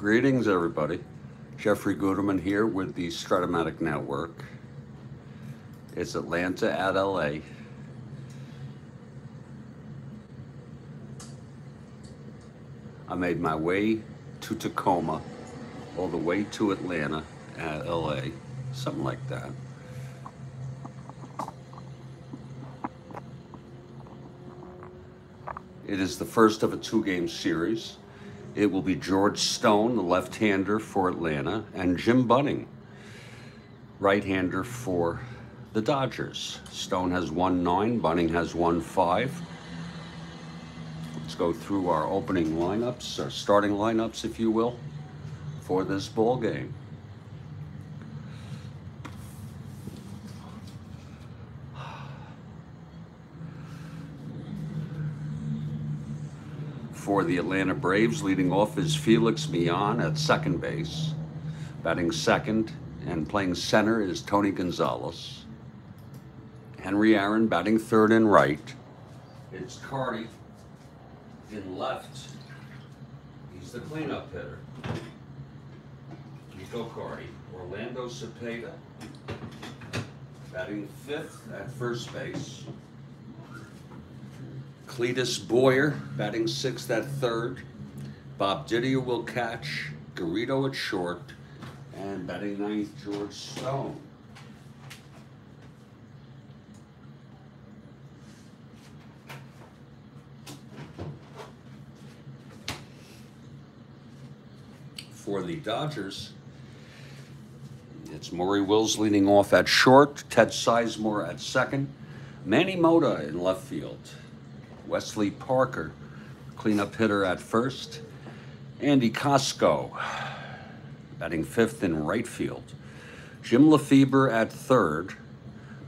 Greetings, everybody. Jeffrey Guterman here with the Strat-O-Matic Network. It's Atlanta at LA. I made my way to Tacoma, all the way to Atlanta at LA, something like that. It is the first of a two-game series. It will be George Stone, the left-hander for Atlanta, and Jim Bunning, right-hander for the Dodgers. Stone has won 9, Bunning has won 5. Let's go through our opening lineups, our starting lineups, if you will, for this ball game. For the Atlanta Braves, leading off is Felix Millan at second base. Batting second and playing center is Tony Gonzalez. Henry Aaron batting third and right. It's Karl in left. He's the cleanup hitter. Nico Cardi. Orlando Cepeda batting fifth at first base. Cletus Boyer batting sixth at third. Bob Didier will catch. Garrido at short. And batting ninth, George Stone. For the Dodgers, it's Maury Wills leading off at short. Ted Sizemore at second. Manny Mota in left field. Wesley Parker, cleanup hitter at first. Andy Cosco, batting fifth in right field. Jim Lefebvre at third.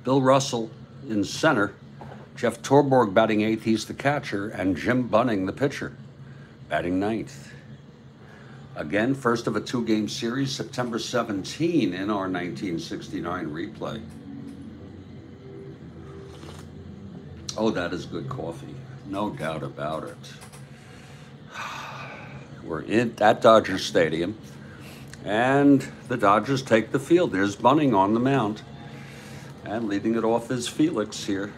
Bill Russell in center. Jeff Torborg batting eighth, he's the catcher. And Jim Bunning, the pitcher, batting ninth. Again, first of a two-game series, September 17 in our 1969 replay. Oh, that is good coffee. No doubt about it. We're at Dodger Stadium, and the Dodgers take the field. There's Bunning on the mound, and leading it off is Felix here.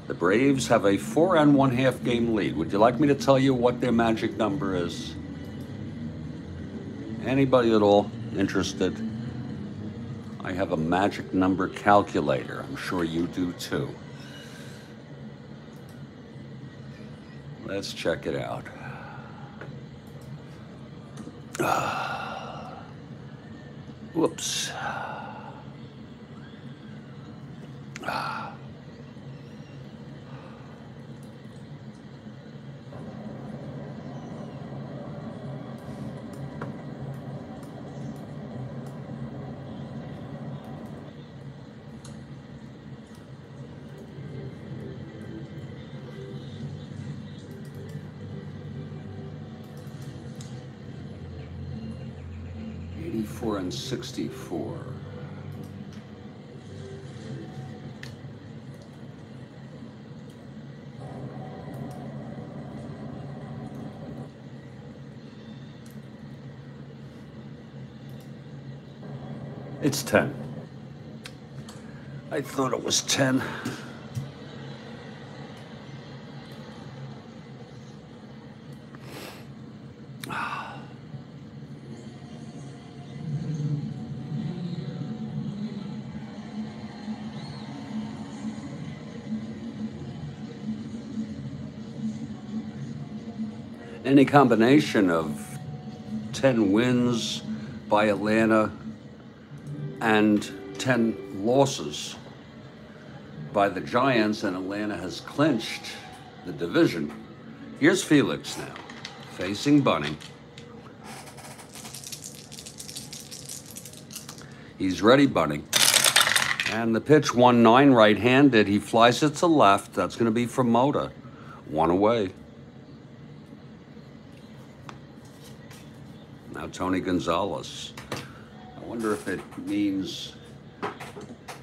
The Braves have a 4 1/2 game lead. Would you like me to tell you what their magic number is? Anybody at all interested? I have a magic number calculator. I'm sure you do too. Let's check it out. Whoops. 84 and 64. It's 10. I thought it was 10. Any combination of 10 wins by Atlanta and 10 losses by the Giants, and Atlanta has clinched the division. Here's Felix now, facing Bunning. He's ready, Bunning. And the pitch, 1-9 right-handed. He flies it to left. That's going to be for Mota. 1 away. Now Tony Gonzalez. I wonder if it means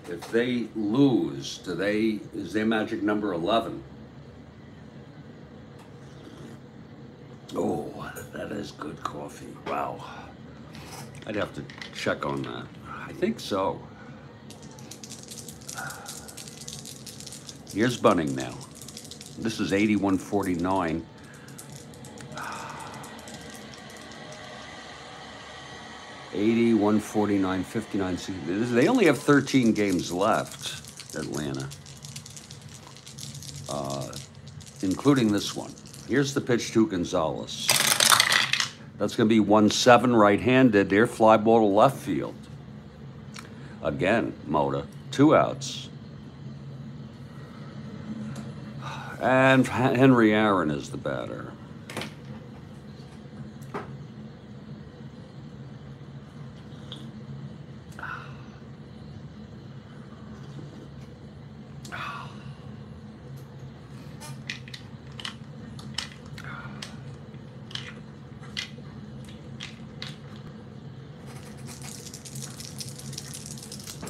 if they lose, is their magic number 11? Oh, that is good coffee. Wow. I'd have to check on that. I think so. Here's Bunning now. This is 81.49. $81.49.59. They only have 13 games left, Atlanta, including this one. Here's the pitch to Gonzalez. That's going to be 1-7 right-handed. There, fly ball to left field. Again, Mota, 2 outs. And Henry Aaron is the batter.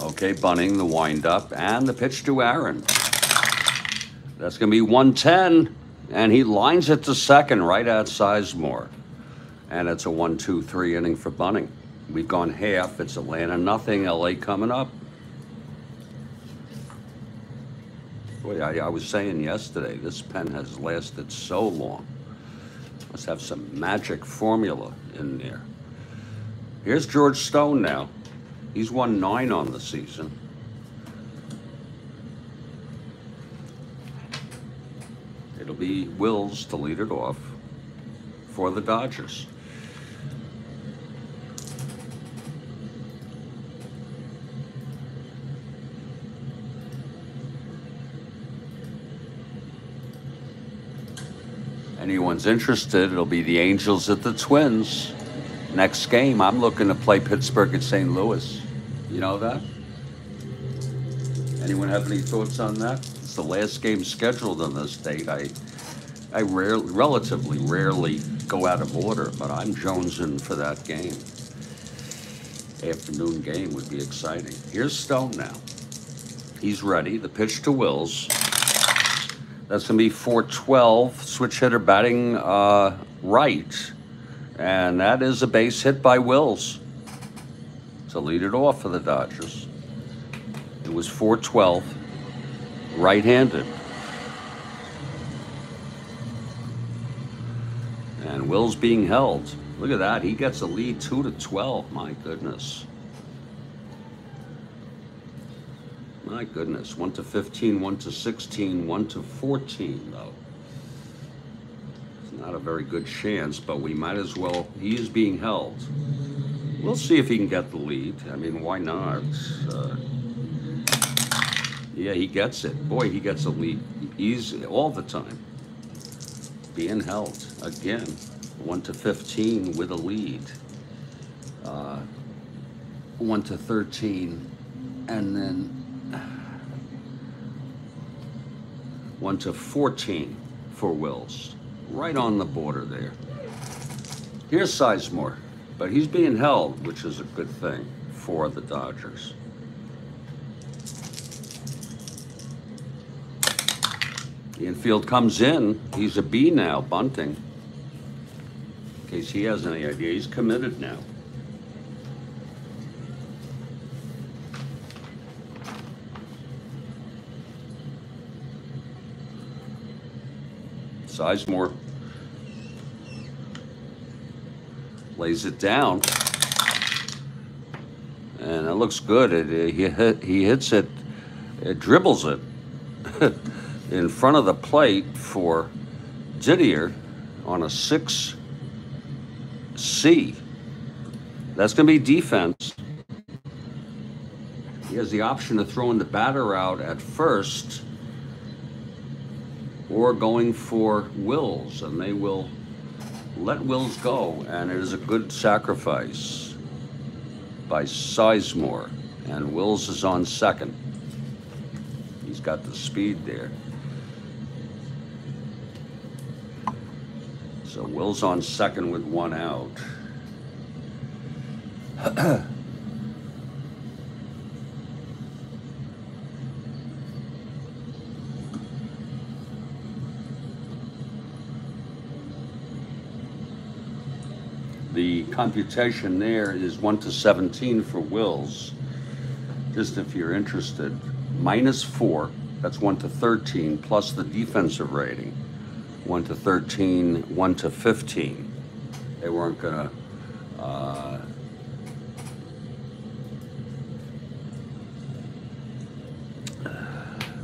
Okay, Bunning, the windup, and the pitch to Aaron. That's going to be 110, and he lines it to second right at Sizemore. And it's a 1-2-3 inning for Bunning. We've gone half. It's Atlanta nothing, LA coming up. Boy, I was saying yesterday, this pen has lasted so long. Must have some magic formula in there. Here's George Stone now. He's won 9 on the season. It'll be Wills to lead it off for the Dodgers. Anyone's interested, it'll be the Angels at the Twins. Next game, I'm looking to play Pittsburgh at St. Louis. You know that? Anyone have any thoughts on that? It's the last game scheduled on this date. I relatively rarely go out of order, but I'm jonesing for that game. Afternoon game would be exciting. Here's Stone now. He's ready. The pitch to Wills. That's going to be 4-12. Switch hitter batting right. And that is a base hit by Wills to lead it off for the Dodgers. It was 4-12, right-handed. And Wills being held. Look at that. He gets a lead 2-12. My goodness. My goodness. 1-15, 1-16, 1-14, though. Not a very good chance, but we might as well. He is being held. We'll see if he can get the lead. I mean, why not? Yeah, he gets it. Boy, he gets a lead. He's all the time being held. Again, 1-15 with a lead. 1-13, and then 1-14 for Wills. Right on the border there. Here's Sizemore, but he's being held, which is a good thing for the Dodgers. The infield comes in. He's a B now, bunting. In case he has any idea, he's committed now. Sizemore lays it down, and it looks good. He hits it, it dribbles it in front of the plate for Didier on a 6C. That's going to be defense. He has the option of throwing the batter out at first or going for Wills, and they will let Wills go, and it is a good sacrifice by Sizemore, and Wills is on second. He's got the speed there. So Wills on second with 1 out. The computation there is 1 to 17 for Wills. Just if you're interested, -4, that's 1 to 13, plus the defensive rating, 1 to 13, 1 to 15. They weren't gonna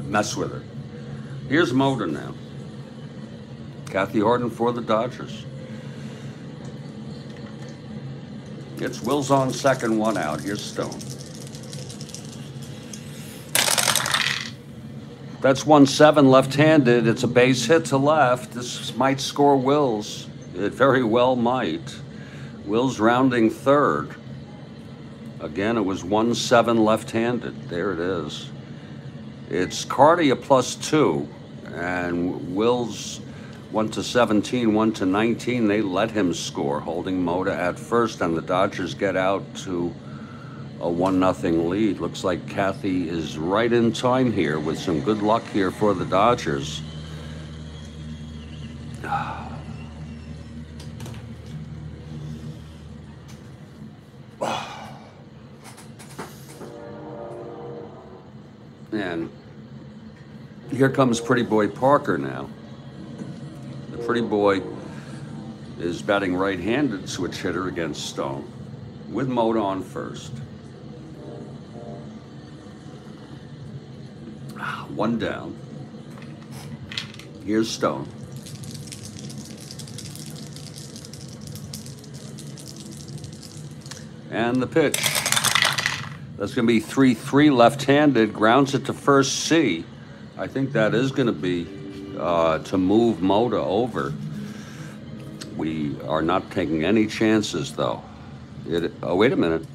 mess with it. Here's Moda now. Kathy Harden for the Dodgers. It's Wills on second, 1 out. Here's Stone. That's 1-7 left-handed. It's a base hit to left. This might score Wills. It very well might. Wills rounding third. Again, it was 1-7 left-handed. There it is. It's Carty a +2, and Wills 1 to 17, 1 to 19. They let him score, holding Moda at first, and the Dodgers get out to a 1-0 lead. Looks like Kathy is right in time here with some good luck here for the Dodgers. And here comes Pretty Boy Parker now. The Pretty Boy is batting right-handed switch hitter against Stone, with Moda on first. 1 down. Here's Stone. And the pitch. That's going to be 3-3 left-handed. Grounds it to first C. I think that is going to be to move Moda over. We are not taking any chances, though. Oh, wait a minute.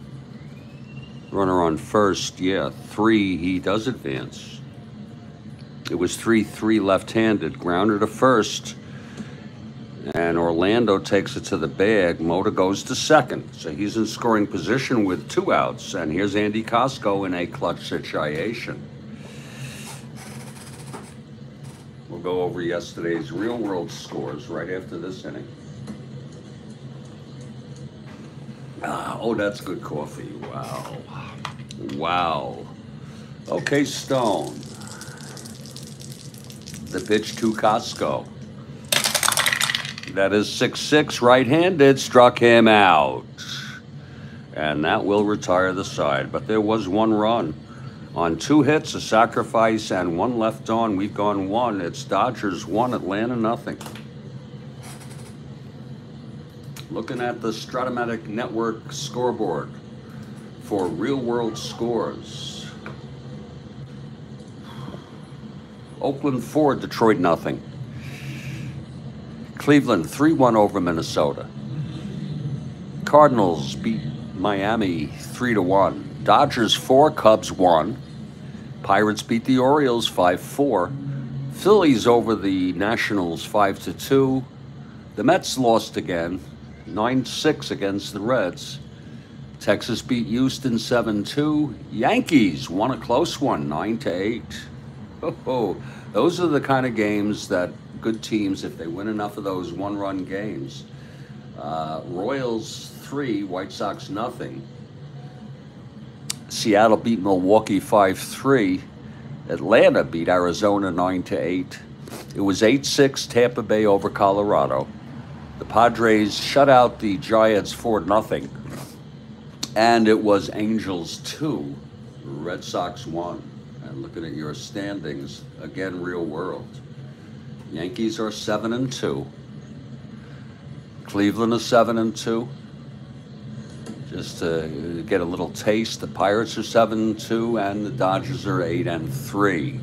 Runner on first. Yeah, 3. He does advance. It was 3-3 left-handed. Grounder to first. And Orlando takes it to the bag. Moda goes to second. So he's in scoring position with 2 outs. And here's Andy Costco in a clutch situation. We'll go over yesterday's real world scores right after this inning. Oh, that's good coffee. Wow. Wow. Okay, Stone. The pitch to Costco. That is 6-6 right-handed, struck him out. And that will retire the side. But there was 1 run. On 2 hits, a sacrifice, and 1 left on. We've gone 1. It's Dodgers 1, Atlanta nothing. Looking at the Strat-O-Matic Network scoreboard for real-world scores. Oakland 4, Detroit nothing. Cleveland 3-1 over Minnesota. Cardinals beat Miami 3-1. Dodgers 4, Cubs 1. Pirates beat the Orioles 5-4. Phillies over the Nationals 5-2. The Mets lost again, 9-6 against the Reds. Texas beat Houston 7-2. Yankees won a close one, 9-8. Oh, those are the kind of games that good teams, if they win enough of those 1-run games. Royals 3, White Sox nothing. Seattle beat Milwaukee 5-3. Atlanta beat Arizona 9-8. It was 8-6 Tampa Bay over Colorado. The Padres shut out the Giants 4-0. And it was Angels 2, Red Sox 1. And looking at your standings, again, real world. Yankees are 7-2. Cleveland is 7-2. Just to get a little taste, the Pirates are 7-2 and the Dodgers are 8-3.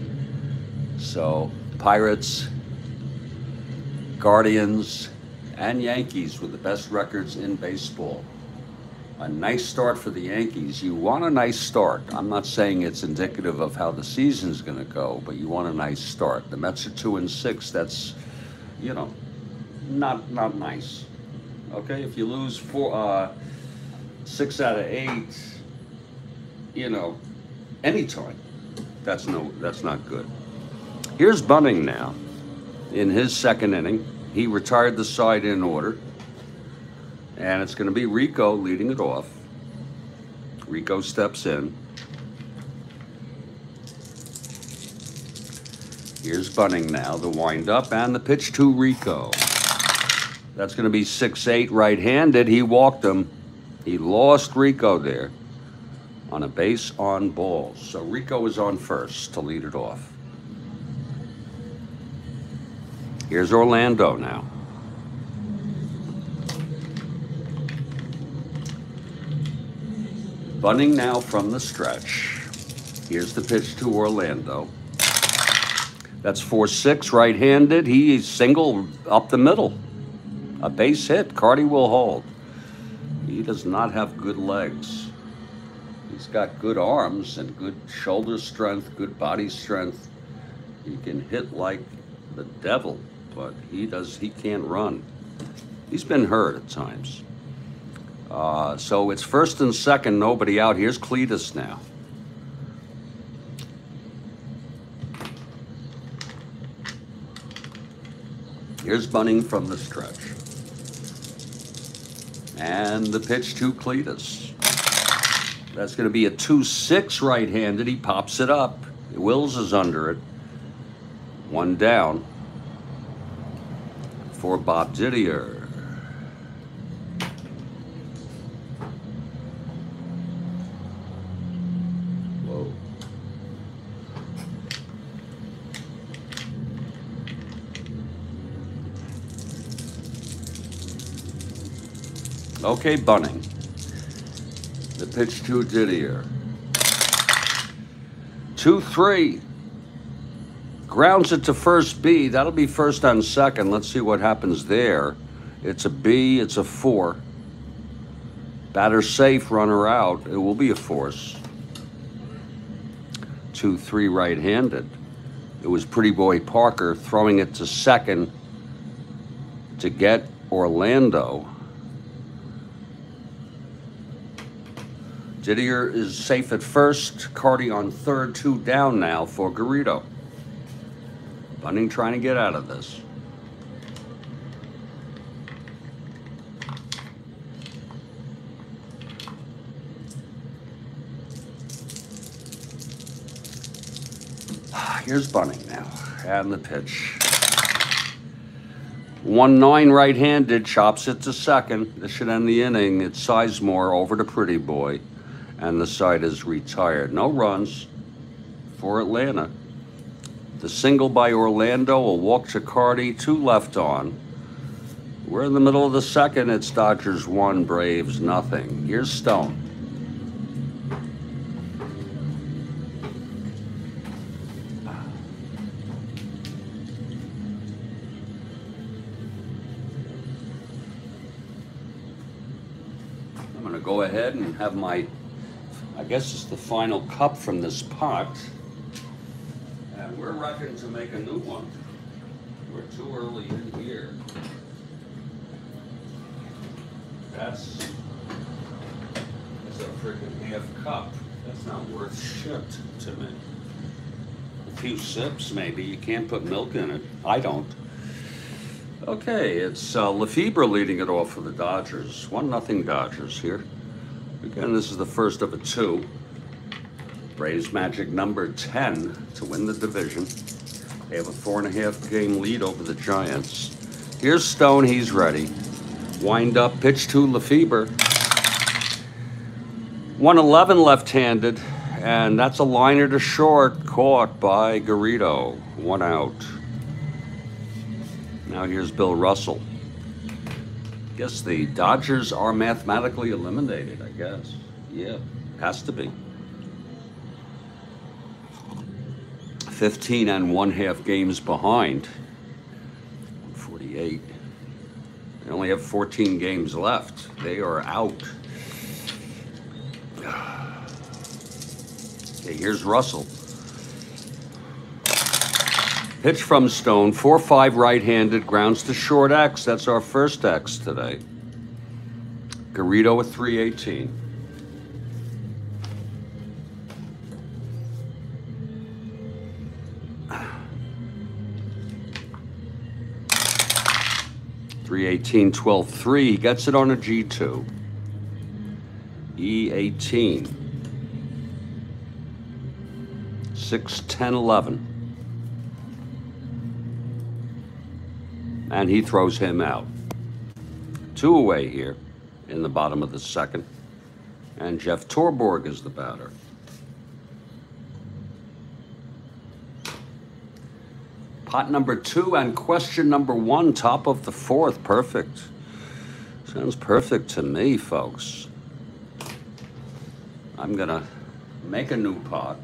So Pirates, Guardians, and Yankees with the best records in baseball. A nice start for the Yankees. You want a nice start. I'm not saying it's indicative of how the season's going to go, but you want a nice start. The Mets are 2-6. That's, you know, not nice. Okay, if you lose 6 out of 8, you know, anytime, that's not good. Here's Bunning now in his second inning. He retired the side in order. And it's going to be Rico leading it off. Rico steps in. Here's Bunning now, the wind-up and the pitch to Rico. That's going to be 6-8 right-handed. He walked him. He lost Rico there on a base on balls. So Rico is on first to lead it off. Here's Orlando now. Bunning now from the stretch. Here's the pitch to Orlando. That's 4-6 right-handed. He's single up the middle. A base hit. Cardi will hold. He does not have good legs. He's got good arms and good shoulder strength, good body strength. He can hit like the devil, but he can't run. He's been hurt at times. So it's first and second, nobody out. Here's Cletus now. Here's Bunning from the stretch. And the pitch to Cletus. That's going to be a 2-6 right-handed. He pops it up. Wills is under it. One down for Bob Didier. Whoa. Okay, Bunning. The pitch to Didier. 2-3. Grounds it to first B. That'll be first on second. Let's see what happens there. It's a B. It's a 4. Batter safe, runner out. It will be a force. 2-3 right-handed. It was Pretty Boy Parker throwing it to second to get Orlando. Didier is safe at first. Cardi on third, 2 down now for Garrido. Bunning trying to get out of this. Here's Bunning now, and the pitch. 1-9 right-handed, chops it to second. This should end the inning. It's Sizemore over to Pretty Boy. And the side is retired. No runs for Atlanta. The single by Orlando, a walk to Cardi, 2 left on. We're in the middle of the second. It's Dodgers 1, Braves nothing. Here's Stone. I'm going to go ahead and have my, I guess it's the final cup from this pot. And we're reckoning to make a new one. We're too early in here. That's a freaking half cup. That's not worth shit to me. A few sips maybe. You can't put milk in it. I don't. Okay, it's Lefebvre leading it off for the Dodgers. 1-0 Dodgers here. Again, this is the first of a 2. Braves magic number 10 to win the division. They have a 4.5 game lead over the Giants. Here's Stone, he's ready. Wind up, pitch to Lefebvre. 1-11 left-handed, and that's a liner to short, caught by Garrido. 1 out. Now here's Bill Russell. Guess the Dodgers are mathematically eliminated, I guess. Yeah, has to be. 15 1/2 games behind. 48. They only have 14 games left. They are out. Okay, here's Russell. Pitch from Stone, 4-5 right-handed, grounds to short X. That's our first X today. Garrido with 318. 318, 12-3. He gets it on a G2. E18. 6-10, 11. And he throws him out. 2 away here in the bottom of the second. And Jeff Torborg is the batter. Pot number 2 and question number 1, top of the 4th. Perfect. Sounds perfect to me, folks. I'm gonna make a new pot.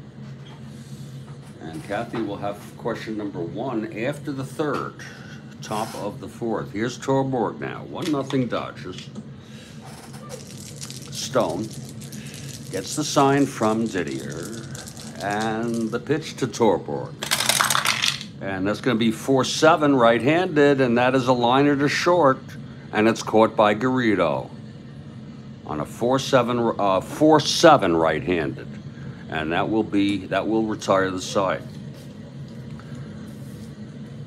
And Kathy will have question number 1 after the 3rd, top of the 4th. Here's Torborg now, 1-0 Dodgers. Stone gets the sign from Didier, and the pitch to Torborg. And that's going to be 4-7 right-handed, and that is a liner to short, and it's caught by Garrido on a 4-7 right-handed, and that will retire the side.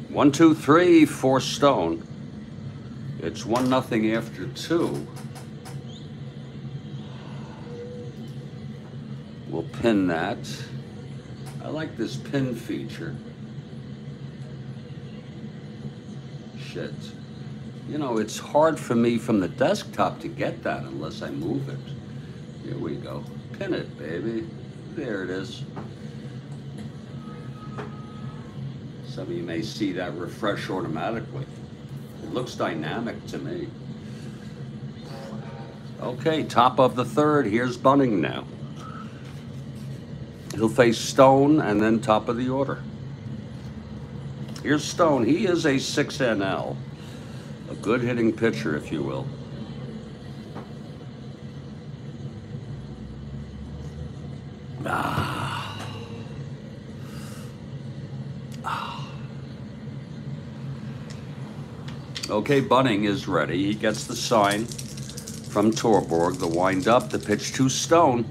1, 2, 3 for Stone. It's 1-0 after 2. We'll pin that. I like this pin feature. Shit. You know, it's hard for me from the desktop to get that unless I move it. Here we go. Pin it, baby. There it is. Some of you may see that refresh automatically. It looks dynamic to me. Okay, top of the 3rd. Here's Bunning now. He'll face Stone and then top of the order. Here's Stone. He is a 6 NL. A good hitting pitcher, if you will. Okay, Bunning is ready. He gets the sign from Torborg. The wind up, the pitch to Stone.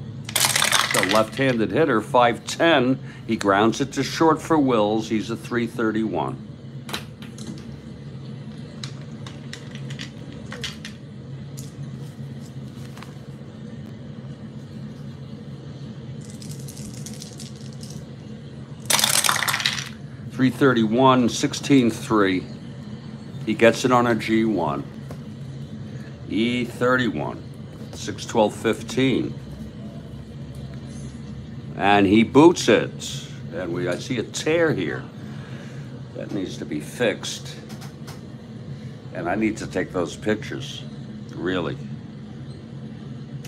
The left-handed hitter, 5'10". He grounds it to short for Wills. He's a 331. .331, 16-3. He gets it on a G1. E31, 6-12-15. And he boots it. And I see a tear here. That needs to be fixed. And I need to take those pictures, really.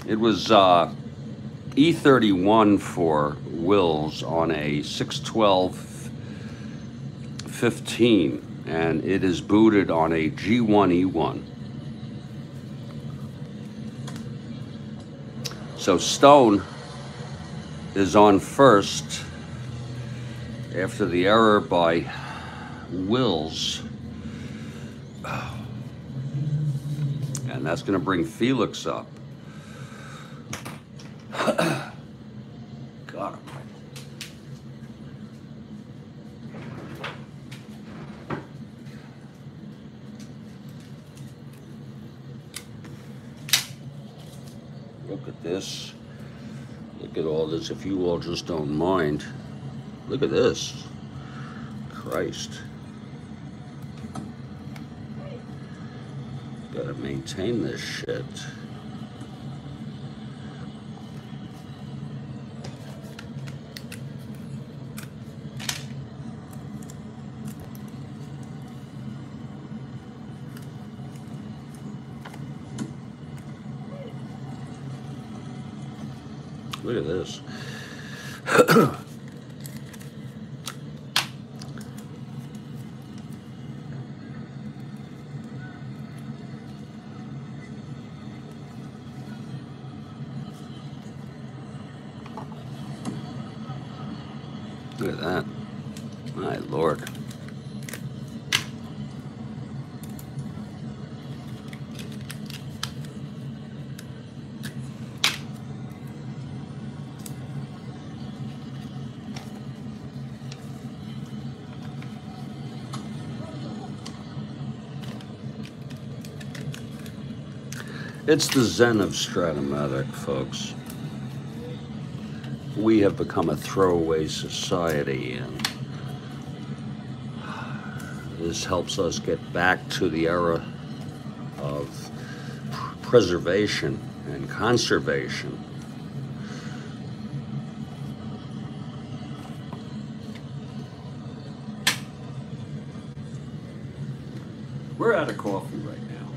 It was E31 for Wills on a 6-12-15. And it is booted on a G1E1. So Stone is on first after the error by Wills. And that's going to bring Felix up. Got him. Look at this. Look at all this, if you all just don't mind. Look at this. Christ. Gotta maintain this shit. Look at this. Look at that. My Lord. It's the zen of Strat-O-Matic, folks. We have become a throwaway society, and this helps us get back to the era of preservation and conservation. We're out of coffee right now.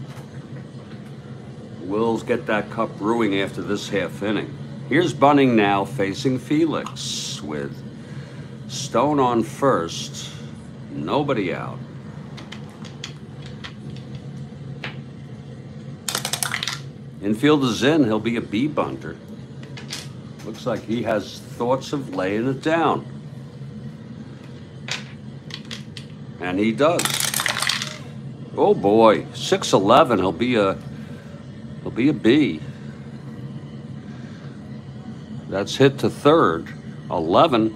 We'll get that cup brewing after this half inning. Here's Bunning now facing Felix with Stone on first, nobody out. Infield is in, he'll be a B bunter. Looks like he has thoughts of laying it down. And he does. Oh boy, 6'11", he'll be a B. That's hit to third. 11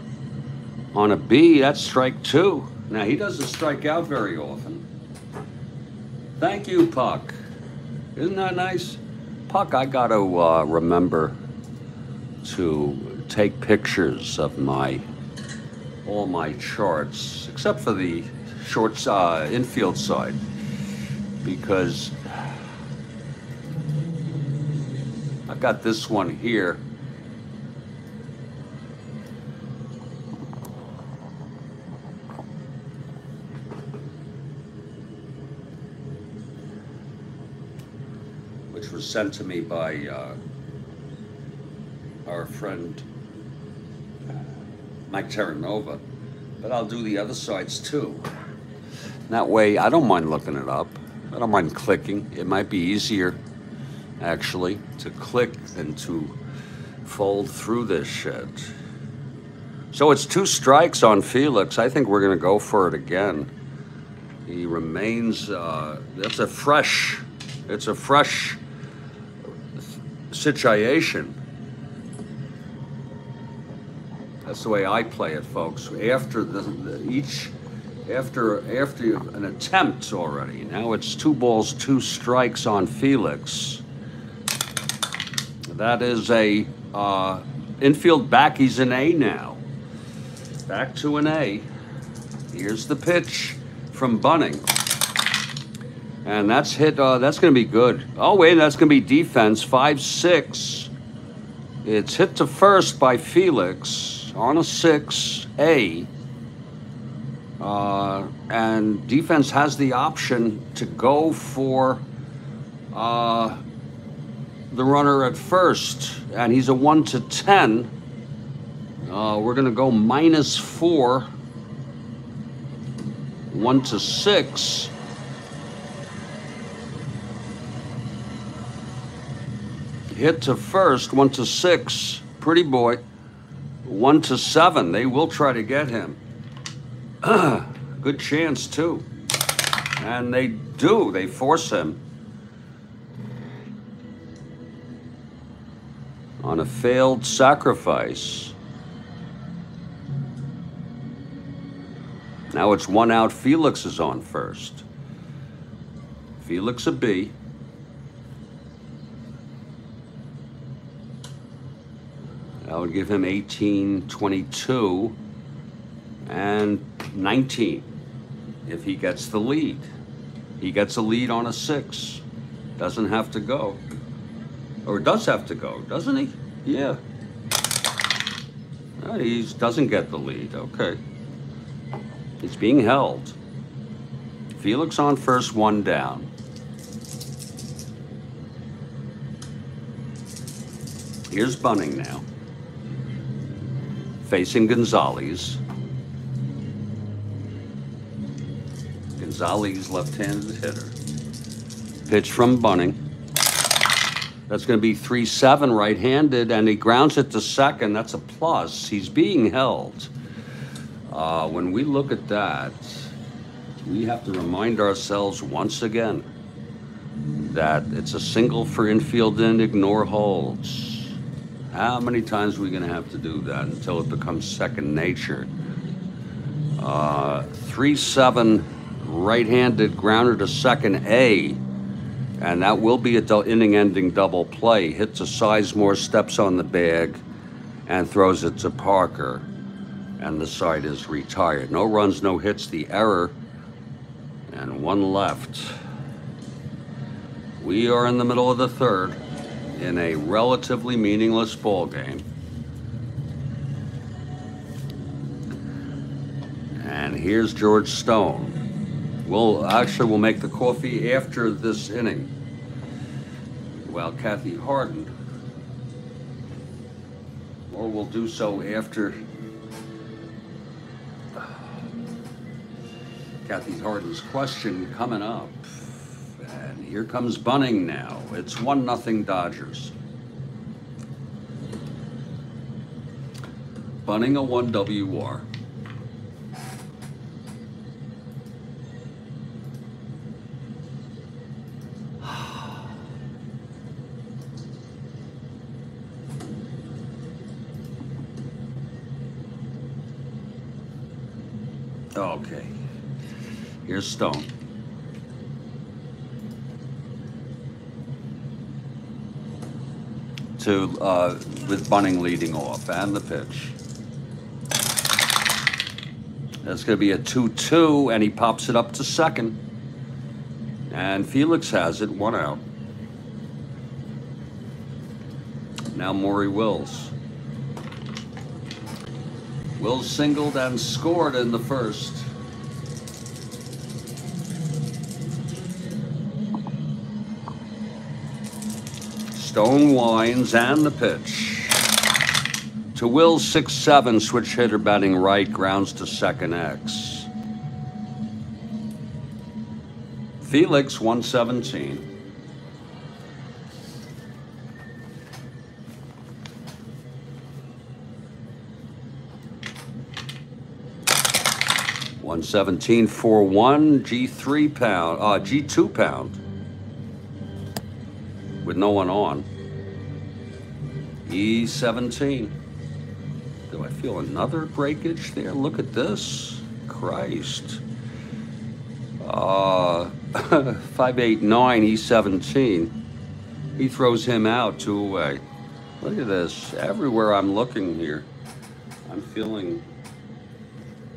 on a B, that's strike 2. Now he doesn't strike out very often. Thank you, Puck. Isn't that nice? Puck, I gotta remember to take pictures of all my charts, except for the shorts infield side, because I've got this one here. Which was sent to me by our friend Mike Terranova, but I'll do the other sides too. That way, I don't mind looking it up. I don't mind clicking. It might be easier, actually, to click than to fold through this shit. So it's 2 strikes on Felix. I think we're going to go for it again. He remains, it's a fresh situation. That's the way I play it, folks. After after an attempt already. Now it's 2 balls, 2 strikes on Felix. That is a infield back. He's an A now. Back to an A. Here's the pitch from Bunning. And that's hit, that's going to be good. Oh, wait, that's going to be defense, 5-6. It's hit to first by Felix on a 6A. And defense has the option to go for the runner at first. And he's a 1-10. We're going to go -4. 1-6. Hit to first, 1-6. Pretty boy. 1-7. They will try to get him. Good chance, too. And they do. They force him. On a failed sacrifice. Now it's 1 out. Felix is on first. Felix a B. That would give him 18, 22, and 19 if he gets the lead. He gets a lead on a 6. Doesn't have to go. Or does have to go, doesn't he? Yeah. He doesn't get the lead, okay. He's being held. Felix on first, 1 down. Here's Bunning now. Facing Gonzalez. Gonzalez, left-handed hitter. Pitch from Bunning. That's going to be 3-7 right-handed, and he grounds it to second. That's a plus. He's being held. When we look at that, we have to remind ourselves once again that it's a single for infield and ignore holds. How many times are we going to have to do that until it becomes second nature? 3-7 right-handed grounder to second A. And that will be a inning-ending double play. Hits a Sizemore, steps on the bag, and throws it to Parker. And the side is retired. No runs, no hits, the error, and one left. We are in the middle of the third in a relatively meaningless ball game. And here's George Stone. We'll make the coffee after this inning. While Kathy Harden, or we'll do so after Kathy Harden's question coming up. And here comes Bunning now. It's 1-0 Dodgers. Bunning a 1 WR. Okay, here's Stone. With Bunning leading off, and the pitch. That's going to be a 2-2, and he pops it up to second. And Felix has it, 1 out. Now Maury Wills. Wills singled and scored in the first. Stone winds and the pitch. To Wills, 6-7, switch hitter batting right, grounds to second X. Felix, 117. $117 for 1 G3 pound, G2 pound, with no one on. E17. Do I feel another breakage there? Look at this. Christ. 589, E17. He throws him out, 2 away. Look at this. Everywhere I'm looking here, I'm feeling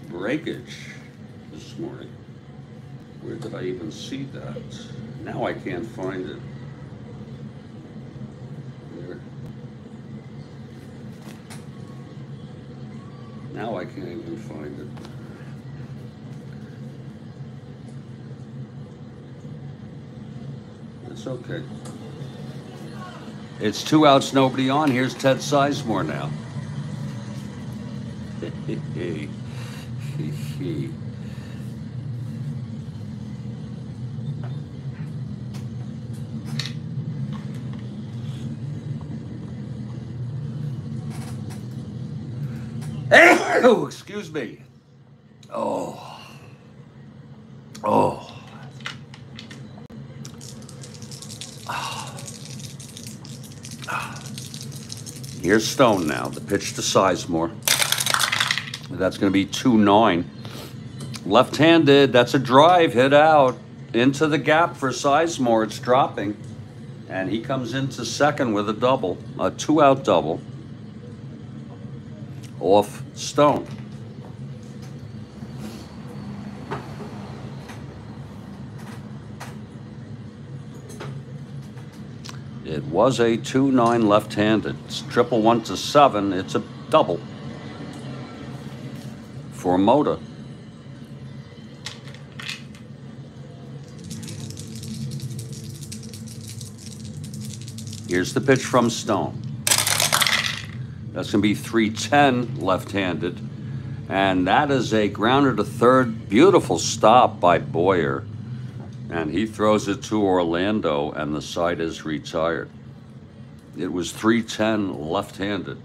breakage this morning. Where did I even see that? Now I can't find it. There. Now I can't even find it. It's okay. It's 2 outs, nobody on. Here's Ted Sizemore now. Oh, excuse me. Oh. Here's Stone now. The pitch to Sizemore. That's going to be 2-9. Left-handed. That's a drive hit out into the gap for Sizemore. It's dropping. And he comes into second with a double. A 2-out double. Off Stone. It was a 2-9 left-handed. It's 1-1 to 7. It's a double for Mota. Here's the pitch from Stone. That's going to be 3-10 left-handed. And that is a grounder to third. Beautiful stop by Boyer. And he throws it to Orlando, and the side is retired. It was 3-10 left-handed.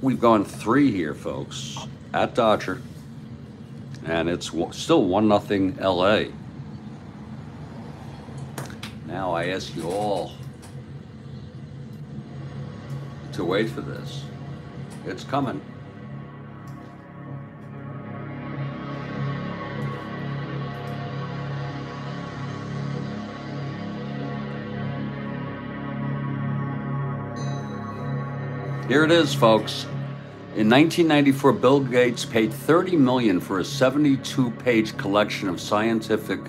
We've gone 3 here, folks, at Dodger. And it's still 1-0 LA. Now I ask you all to wait for this. It's coming. Here it is, folks. In 1994, Bill Gates paid $30 million for a 72-page collection of scientific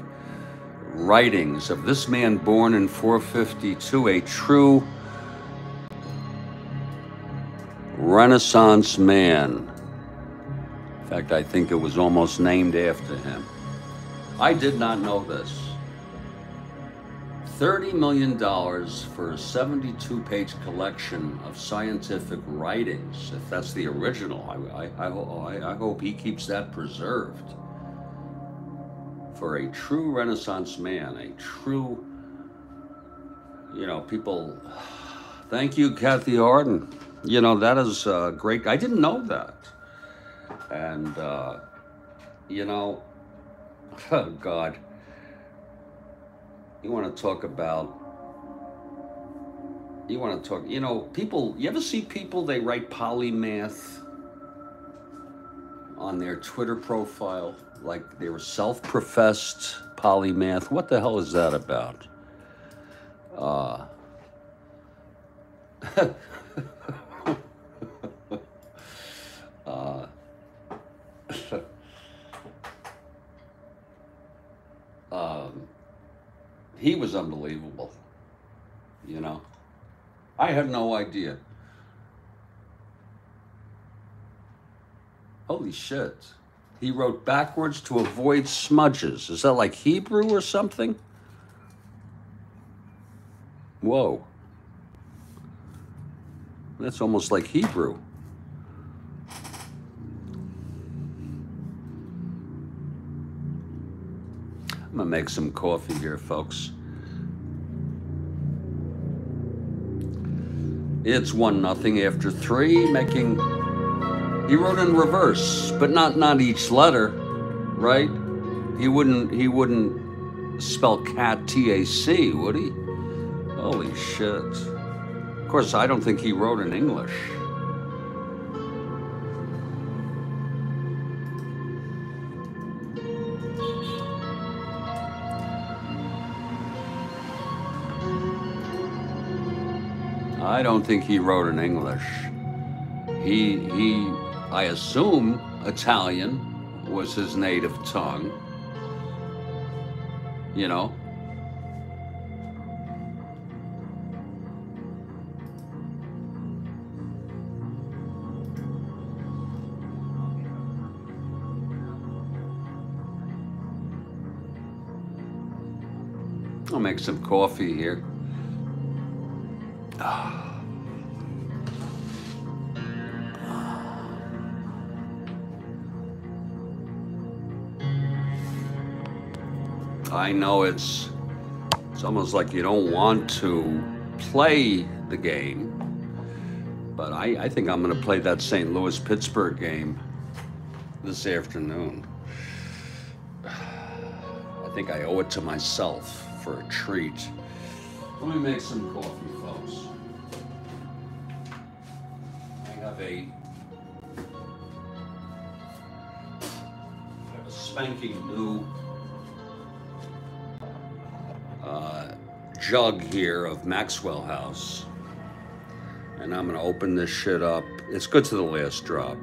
writings of this man born in 452, a true Renaissance man. In fact, I think it was almost named after him. I did not know this. $30 million for a 72-page collection of scientific writings. If that's the original, I hope he keeps that preserved. For a true Renaissance man, a true, people. Thank you, Kathy Harden. That is great. I didn't know that. And, oh God. You want to talk, people, you ever see people, they write polymath on their Twitter profile, like they were self-professed polymath. What the hell is that about? He was unbelievable, I had no idea. Holy shit. He wrote backwards to avoid smudges. Is that like Hebrew or something? Whoa. That's almost like Hebrew. I'm gonna make some coffee here, folks. It's 1-0 after 3, he wrote in reverse, but not each letter, right? He wouldn't spell cat T-A-C, would he? Holy shit. Of course, I don't think he wrote in English. I don't think he wrote in English. I assume Italian was his native tongue. I'll make some coffee here. I know it's almost like you don't want to play the game, but I think I'm going to play that St. Louis-Pittsburgh game this afternoon. I think I owe it to myself for a treat. Let me make some coffee, folks. I have a spanking new jug here of Maxwell House, and I'm gonna open this shit up. It's good to the last drop.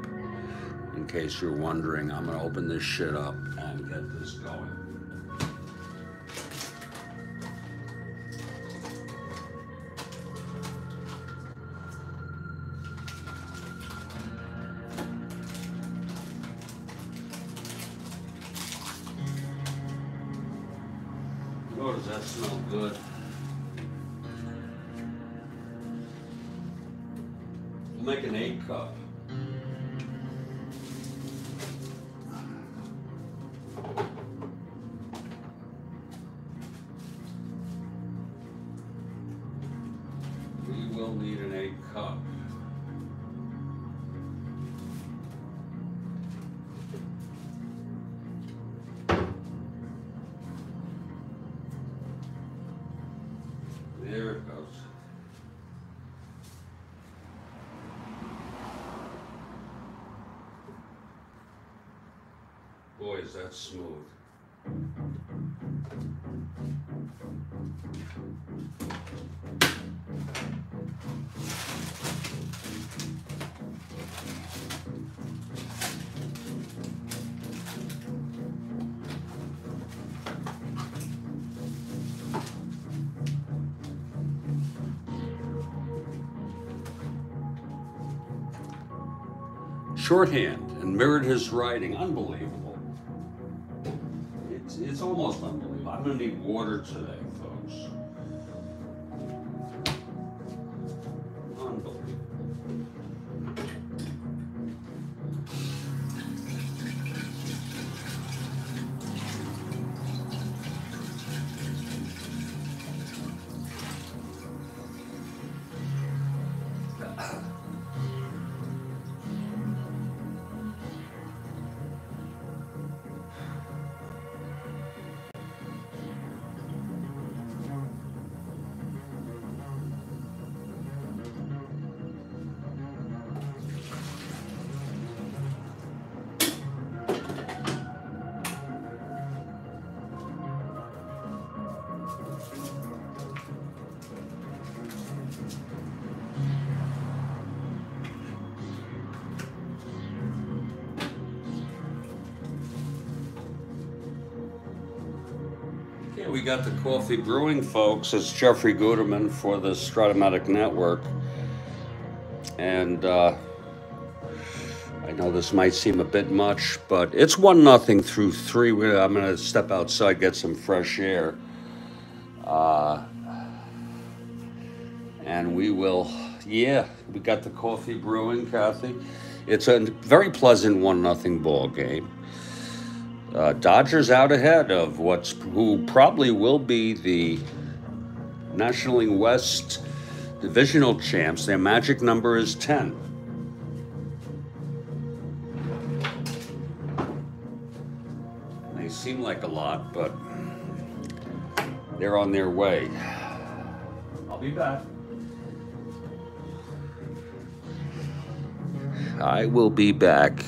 In case you're wondering, I'm gonna open this shit up and get this going. Oh, does that smell good? We'll make an 8-cup. We will need an 8-cup. There it goes. Boy, is that smooth. Shorthand and mirrored his writing. Unbelievable. It's almost unbelievable. I'm gonna need water today, folks. Unbelievable. Okay, we got the coffee brewing, folks. It's Jeffrey Guterman for the Strat-O-Matic Network. And I know this might seem a bit much, but it's 1-0 through 3. I'm going to step outside, get some fresh air. And we will, yeah, we got the coffee brewing, Kathy. It's a very pleasant 1-0 ball game. Dodgers out ahead of who probably will be the National League West divisional champs. Their magic number is 10. They seem like a lot, but they're on their way. I'll be back. I will be back.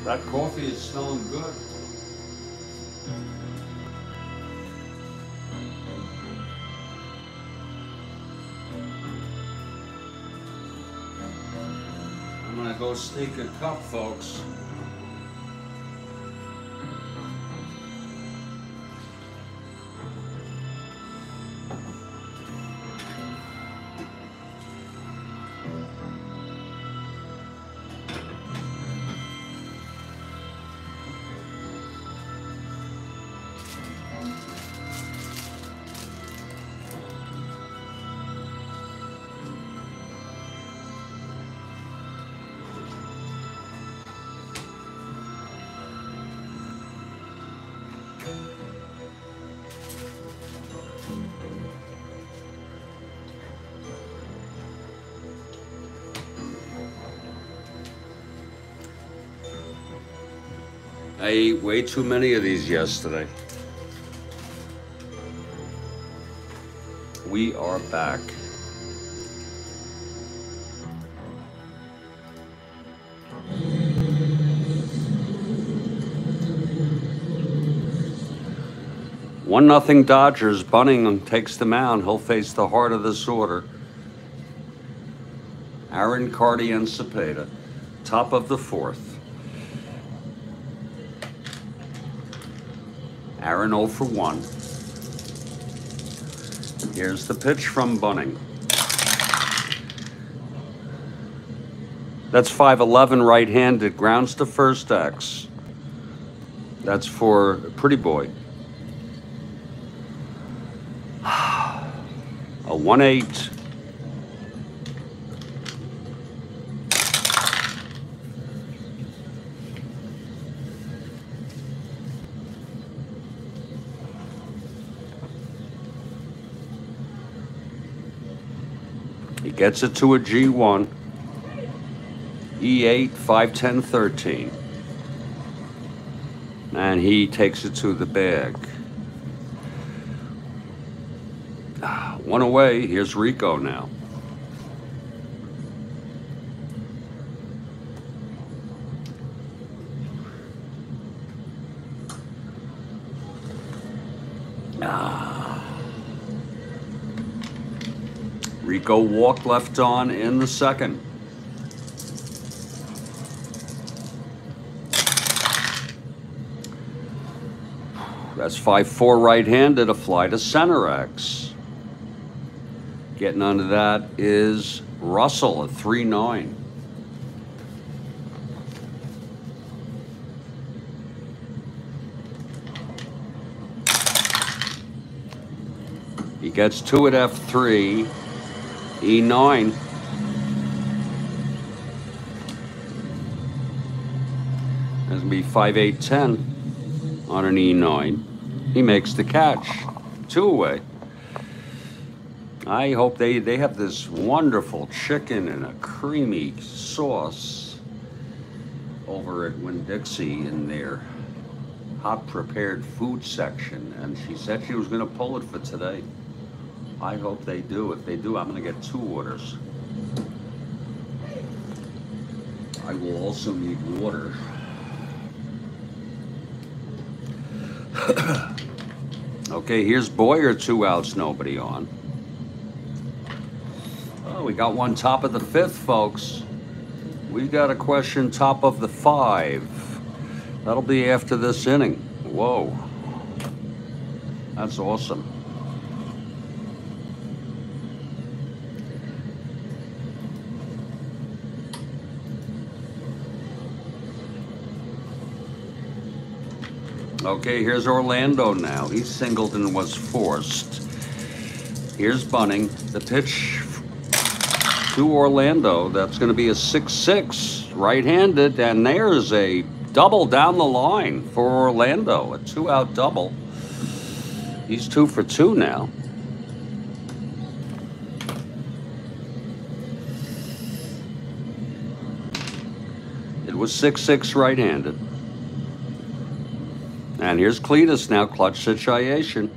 That coffee is smelling good. I'm gonna go sneak a cup, folks. I ate way too many of these yesterday. We are back. One nothing Dodgers. Bunning takes the mound. He'll face the heart of this order. Aaron, Carty, and Cepeda. Top of the fourth. Aaron 0 for 1. Here's the pitch from Bunning. That's 5'11", right-handed. Grounds to first X. That's for Pretty Boy. A 1-8. He gets it to a G1. E8, 5-10, 13. And he takes it to the bag. One away. Here's Rico now. Rico walked left on in the second. That's 5-4 right-handed, a fly to center X. Getting onto that is Russell at 3-9. He gets two at F3, E9. That's gonna be 5-8-10 on an E9. He makes the catch. Two away. I hope they have this wonderful chicken and a creamy sauce over at Winn-Dixie in their hot prepared food section, and she said she was going to pull it for today. I hope they do. If they do, I'm going to get 2 orders. I will also need water. Okay, here's Boyer, 2 outs, nobody on. Oh, we got one top of the 5th, folks. We got a question top of the 5. That'll be after this inning. Whoa. That's awesome. Okay, here's Orlando now. He singled and was forced. Here's Bunning. The pitch to Orlando. That's going to be a 6-6, right-handed, and there's a double down the line for Orlando. A 2-out double. He's 2 for 2 now. It was 6-6, right-handed. And here's Cletus now, clutch situation.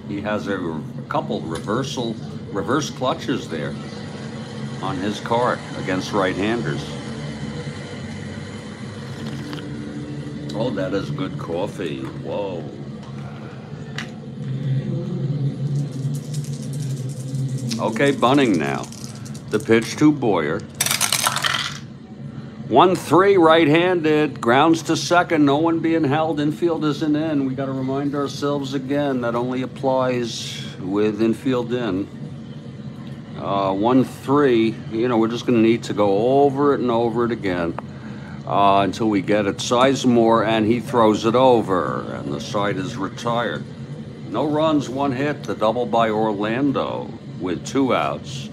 He has a couple reverse clutches there on his card against right-handers. Oh, that is good coffee. Whoa. Okay, bunting now. The pitch to Boyer. 1-3 right-handed, grounds to second, no one being held, infield isn't in. We got to remind ourselves again that only applies with infield in. 1-3, you know, we're just going to need to go over it and over it again until we get it. Sizemore, and he throws it over, and the side is retired. No runs, one hit, the double by Orlando with 2 outs,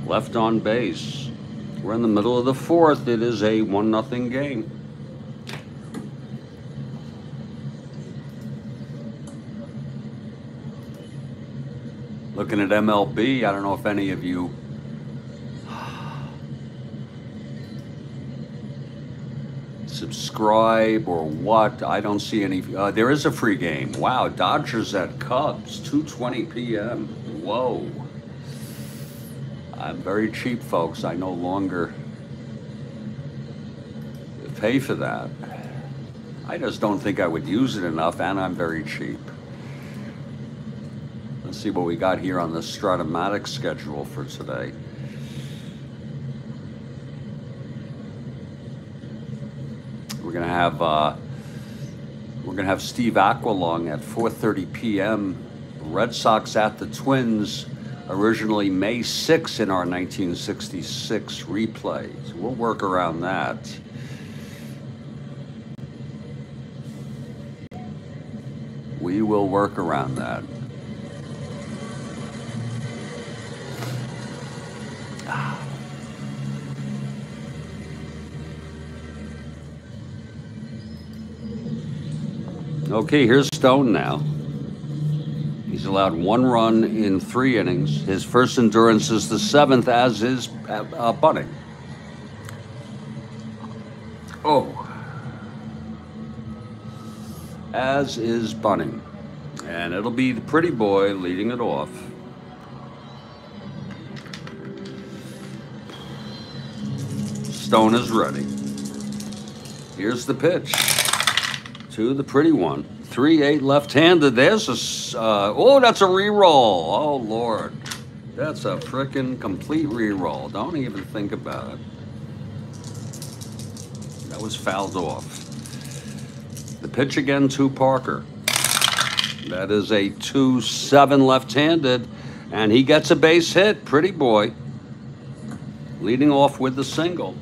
left on base. We're in the middle of the 4th. It is a 1-0 game. Looking at MLB, I don't know if any of you subscribe or what. I don't see any. There is a free game. Wow, Dodgers at Cubs, 2:20 p.m. Whoa. I'm very cheap, folks. I no longer pay for that. I just don't think I would use it enough, and I'm very cheap. Let's see what we got here on the Strat-O-Matic schedule for today. We're gonna have Steve Aqualung at 4:30 p.m. Red Sox at the Twins. Originally May 6 in our 1966 replay. So we'll work around that. We will work around that. Okay, here's Stone now. He's allowed 1 run in 3 innings. His first endurance is the 7th, as is bunting. Oh. As is bunting. And it'll be the pretty boy leading it off. Stone is ready. Here's the pitch to the pretty one. 3-8 left-handed. There's a, oh, that's a re-roll. Oh, Lord. That's a frickin' complete re-roll. Don't even think about it. That was fouled off. The pitch again to Parker. That is a 2-7 left-handed, and he gets a base hit. Pretty boy. Leading off with the single.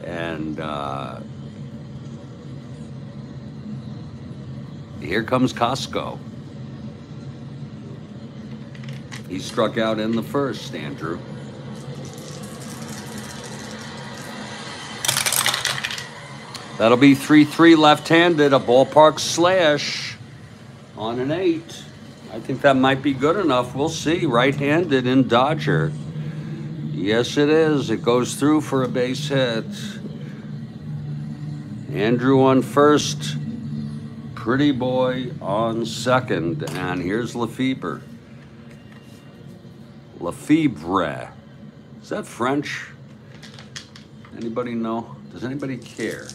And here comes Costco. He struck out in the first, Andrew. That'll be 3-3 left-handed, a ballpark slash on an 8. I think that might be good enough. We'll see. Right-handed in Dodger. Yes, it is. It goes through for a base hit. Andrew on first. Pretty boy on second. And here's Lefebvre. Lefebvre. Is that French? Anybody know? Does anybody care?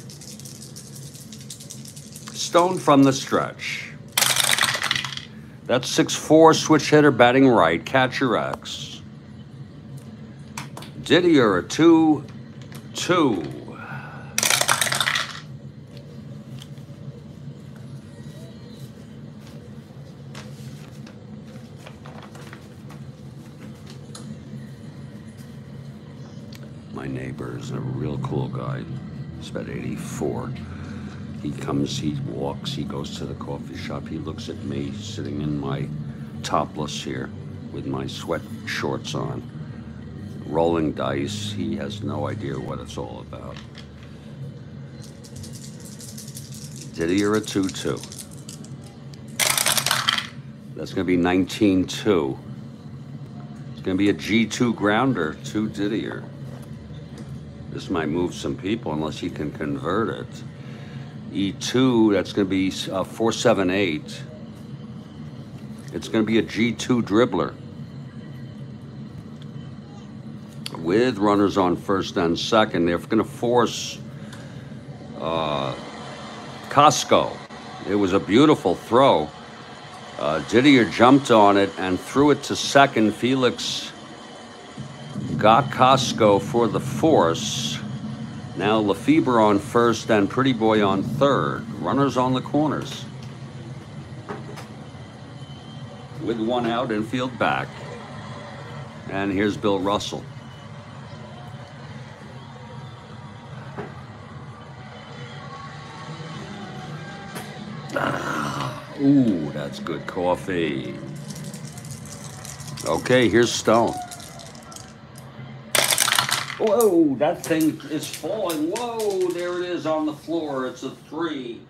Stone from the stretch. That's 6'4", switch hitter, batting right, catcher X. Didier, a 2-2. My neighbor is a real cool guy. He's about 84. He comes, he walks, he goes to the coffee shop. He looks at me sitting in my topless here with my sweat shorts on, rolling dice. He has no idea what it's all about. Didier, a 2-2. That's going to be 19-2. It's going to be a G2 grounder to Didier. This might move some people unless he can convert it. E2, that's going to be 4-7-8. It's going to be a G2 dribbler. with runners on first and second. They're going to force Costco. It was a beautiful throw. Didier jumped on it and threw it to second. Felix got Costco for the force. Now Lefebvre on first and Pretty Boy on third. Runners on the corners. With one out, infield back. And here's Bill Russell. Ooh, that's good coffee. Okay, here's Stone. Whoa, that thing is falling. Whoa, there it is on the floor. It's a 3.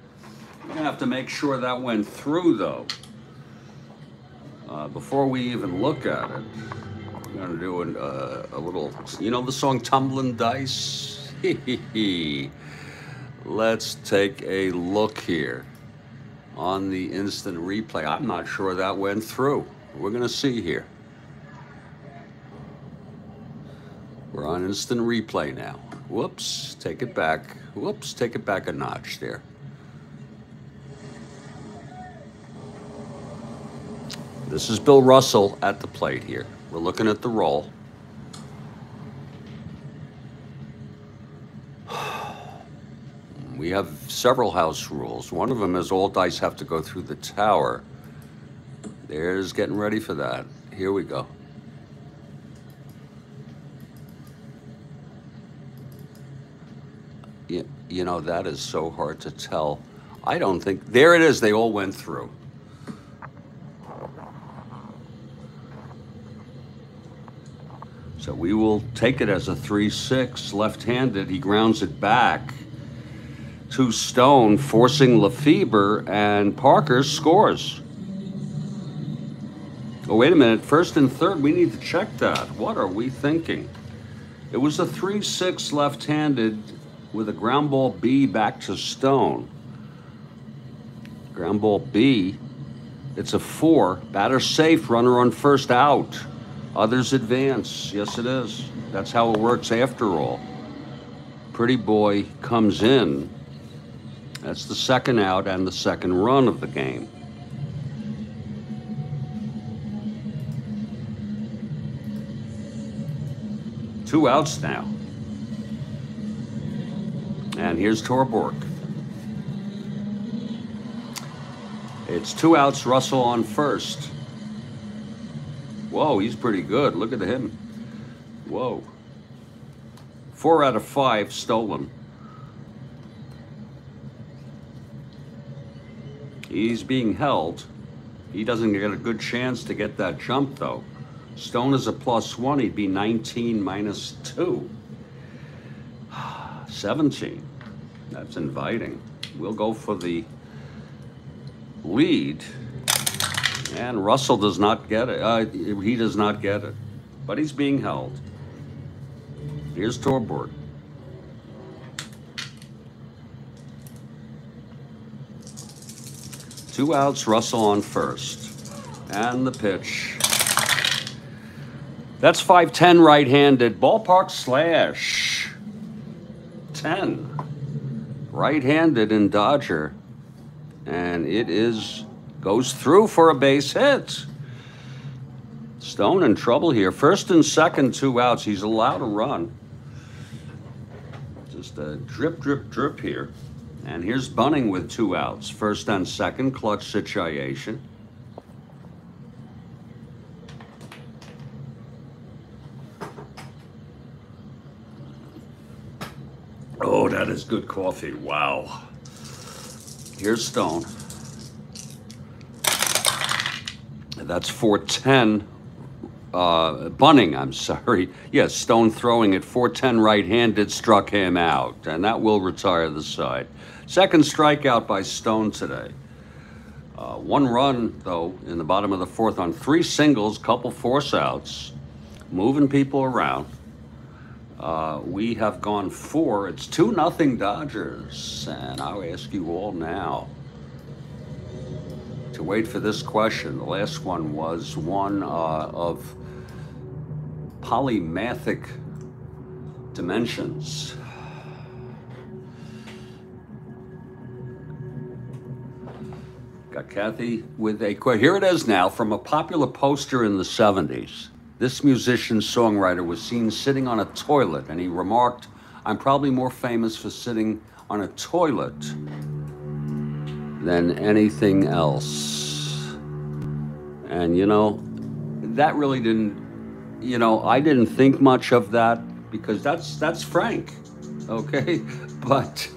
You're gonna have to make sure that went through, though. Before we even look at it, we're gonna do a little, you know the song Tumbling Dice? Let's take a look here on the instant replay. I'm not sure that went through. We're gonna see here. We're on instant replay now. Whoops, take it back. Whoops, take it back a notch there. This is Bill Russell at the plate here. We're looking at the roll. We have several house rules. One of them is all dice have to go through the tower. There's getting ready for that. Here we go. You know, that is so hard to tell. I don't think, there it is, they all went through. So we will take it as a 3-6, left-handed. He grounds it back to Stone, forcing Lefebvre, and Parker scores. Oh, wait a minute, first and third, we need to check that. What are we thinking? It was a 3-6 left-handed with a ground ball B back to Stone. Ground ball B, it's a 4. Batter safe, runner on first out. Others advance. Yes, it is. That's how it works after all. Pretty Boy comes in. That's the second out and the second run of the game. Two outs now. And here's Torborg. It's 2 outs, Russell on first. Whoa, he's pretty good. Look at him. Whoa. 4 out of 5 stolen. He's being held. He doesn't get a good chance to get that jump, though. Stone is a +1. He'd be 19 minus 2. 17. That's inviting. We'll go for the lead. And Russell does not get it. He does not get it. But he's being held. Here's Torborg. Two outs, Russell on first. And the pitch. That's 5-10 right-handed. Ballpark slash. 10. Right-handed in Dodger. And it goes through for a base hit. Stone in trouble here. First and second, 2 outs. He's allowed to run. Just a drip, drip, drip here. And here's Bunning with 2 outs. First and second, clutch situation. Oh, that is good coffee. Wow. Here's Stone. That's 4-10. Bunning, I'm sorry. Yes, Stone throwing it. 4-10 right-handed, struck him out. And that will retire the side. Second strikeout by Stone today. 1 run, though, in the bottom of the 4th on 3 singles, couple force outs. Moving people around. We have gone 4. It's 2-0 Dodgers. And I'll ask you all now to wait for this question. The last one was one of polymathic Dimensions. Got Kathy with a quote. Here it is now from a popular poster in the 70s. This musician-songwriter was seen sitting on a toilet, and he remarked, "I'm probably more famous for sitting on a toilet than anything else." And you know, that really didn't, you know, I didn't think much of that because that's Frank, okay? But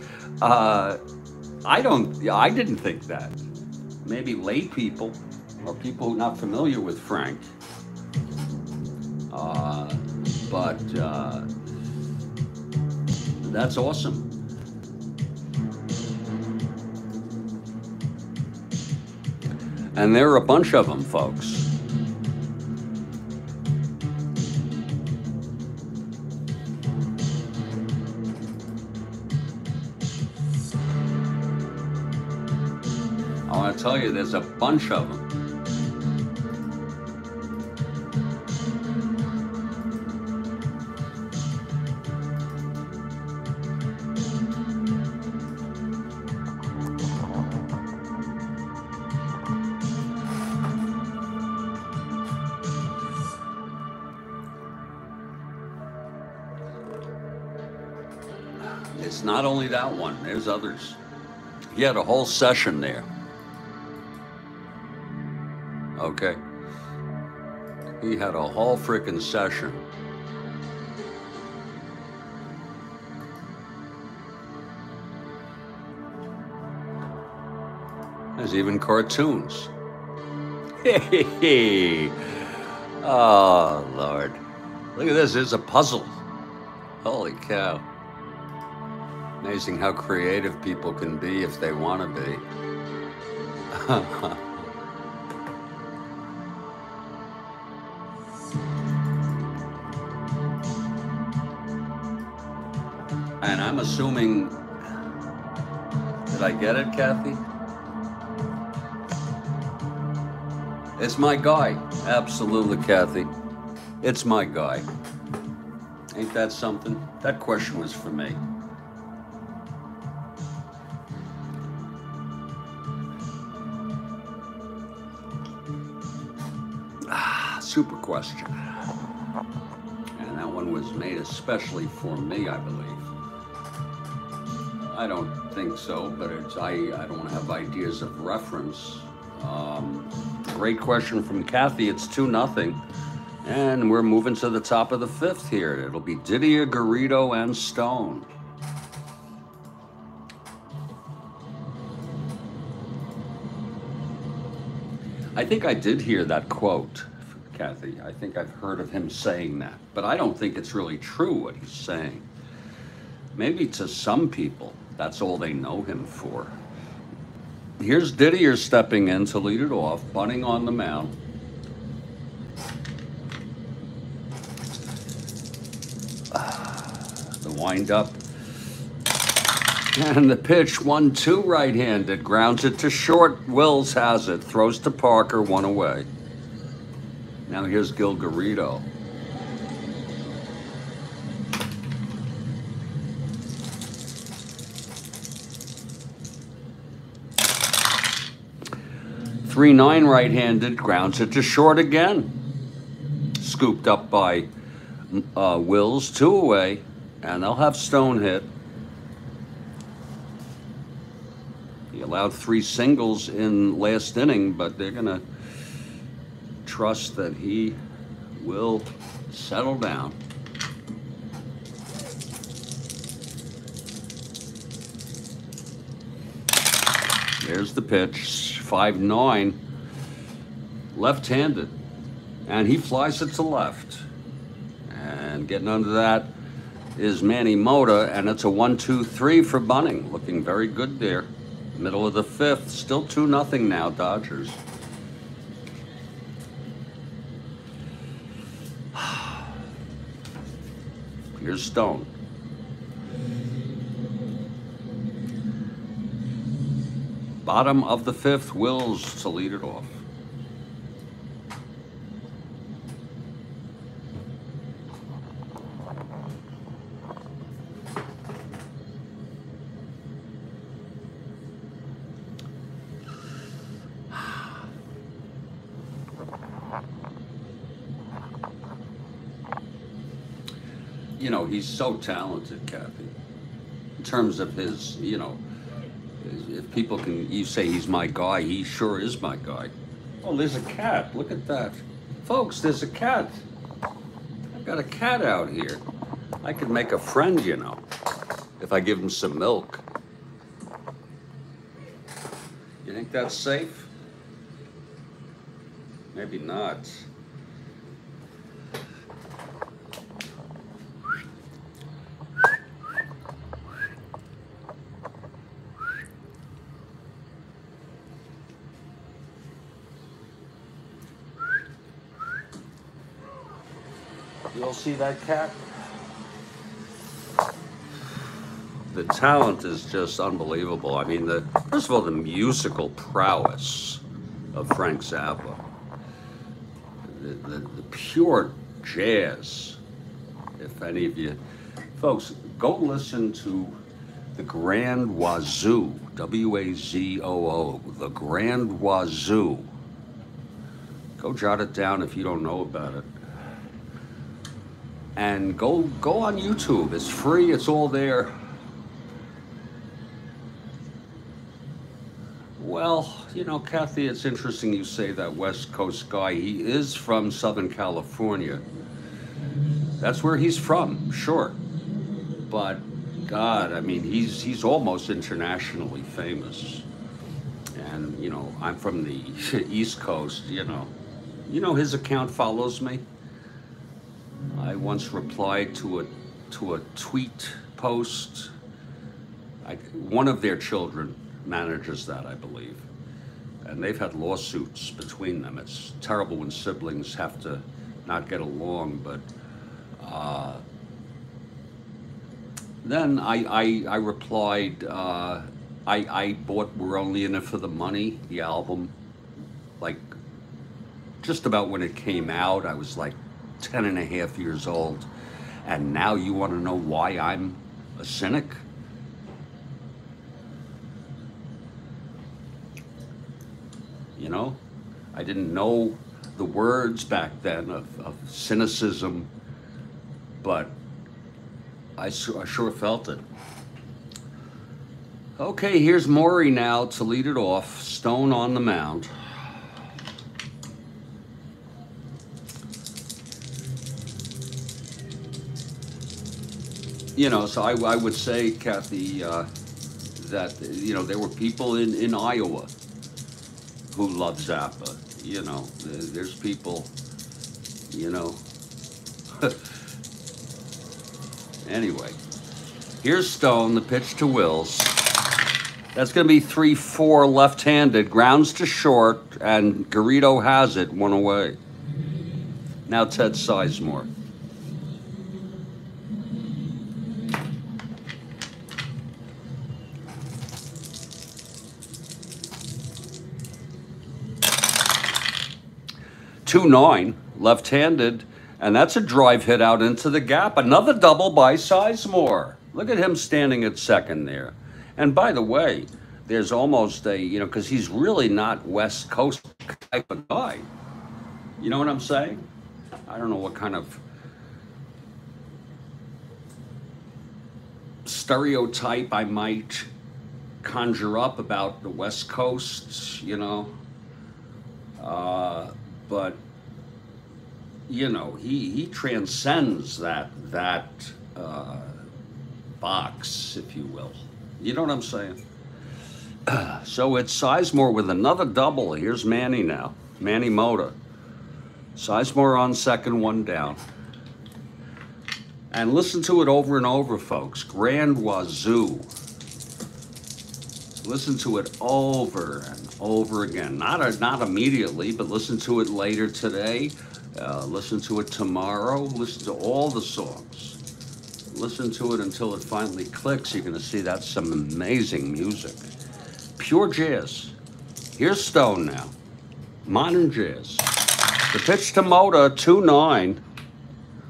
I didn't think that. Maybe lay people or people not familiar with Frank. But that's awesome. And there are a bunch of them, folks. I want to tell you, there's a bunch of them. It's not only that one, there's others. He had a whole session there. Okay. He had a whole frickin' session. There's even cartoons. Hey, oh, Lord. Look at this, there's a puzzle. Holy cow. Amazing how creative people can be if they want to be. And I'm assuming, did I get it, Kathy? It's my guy. Absolutely, Kathy. It's my guy. Ain't that something? That question was for me. Super question. And that one was made especially for me, I believe. I don't think so, but it's I don't have ideas of reference. Great question from Kathy. It's 2-0. And we're moving to the top of the 5th here. It'll be Didier, Garrido, and Stone. I think I did hear that quote, Kathy. I think I've heard of him saying that, but I don't think it's really true what he's saying. Maybe to some people, that's all they know him for. Here's Didier stepping in to lead it off, bunting on the mound. The windup. And the pitch, 1-2 right-handed, grounds it to short. Wills has it, throws to Parker, 1 away. Now here's Gil Garrido. Three 9 right-handed, grounds it to short again. Scooped up by Wills, 2 away, and they'll have Stone hit. He allowed 3 singles in last inning, but they're gonna trust that he will settle down. There's the pitch, 5-9, left-handed, and he flies it to left. And getting under that is Manny Mota, and it's a 1-2-3 for Bunning. Looking very good there. Middle of the 5th, still 2-0 now, Dodgers. Here's Stone. Bottom of the 5th, Wills to lead it off. you know, he's so talented, Kathy. In terms of his, you know, if people can, you say he's my guy, he sure is my guy. Oh, there's a cat. Look at that. Folks, there's a cat. I've got a cat out here. I could make a friend, you know, if I give him some milk. You think that's safe? Maybe not. You all see that cat? The talent is just unbelievable. I mean, first of all, the musical prowess of Frank Zappa, the pure jazz. If any of you folks go listen to the Grand Wazoo, W-A-Z-O-O, the Grand Wazoo. Go jot it down if you don't know about it. And go on YouTube. It's free. It's all there. Well, you know, Kathy, it's interesting you say that West Coast guy. He is from Southern California. That's where he's from, sure. But God, I mean, he's almost internationally famous. And you know, I'm from the East Coast. You know, his account follows me. I once replied to a tweet post. One of their children manages that, I believe, and they've had lawsuits between them. It's terrible when siblings have to not get along, but then I replied, I bought We're Only in It for the Money, the album, like just about when it came out. I was like 10 and a half years old, and now you want to know why I'm a cynic? You know, I didn't know the words back then of cynicism, but I sure felt it. Okay, here's Maury now to lead it off. Stone on the mound. You know, so I would say, Kathy, that, you know, there were people in Iowa who love Zappa. You know, there's people, you know. Anyway, here's Stone, the pitch to Wills. That's going to be 3-4 left-handed, grounds to short, and Garrido has it, one away. Now Ted Sizemore. .29 left-handed, and that's a drive hit out into the gap. Another double by Sizemore. Look at him standing at second there. And by the way, there's almost a, you know, because he's really not West Coast type of guy. You know what I'm saying? I don't know what kind of stereotype I might conjure up about the West Coast, you know. But you know, he transcends that box, if you will. You know what I'm saying? So it's Sizemore with another double. Here's Manny now. Manny Mota. Sizemore on second, one down. And listen to it over and over, folks. Grand Wazoo. Listen to it over and over again. Not immediately, but listen to it later today. Listen to it tomorrow. Listen to all the songs. Listen to it until it finally clicks. You're going to see that's some amazing music. Pure jazz. Here's Stone now. Modern jazz. The pitch to Mota, 2-9.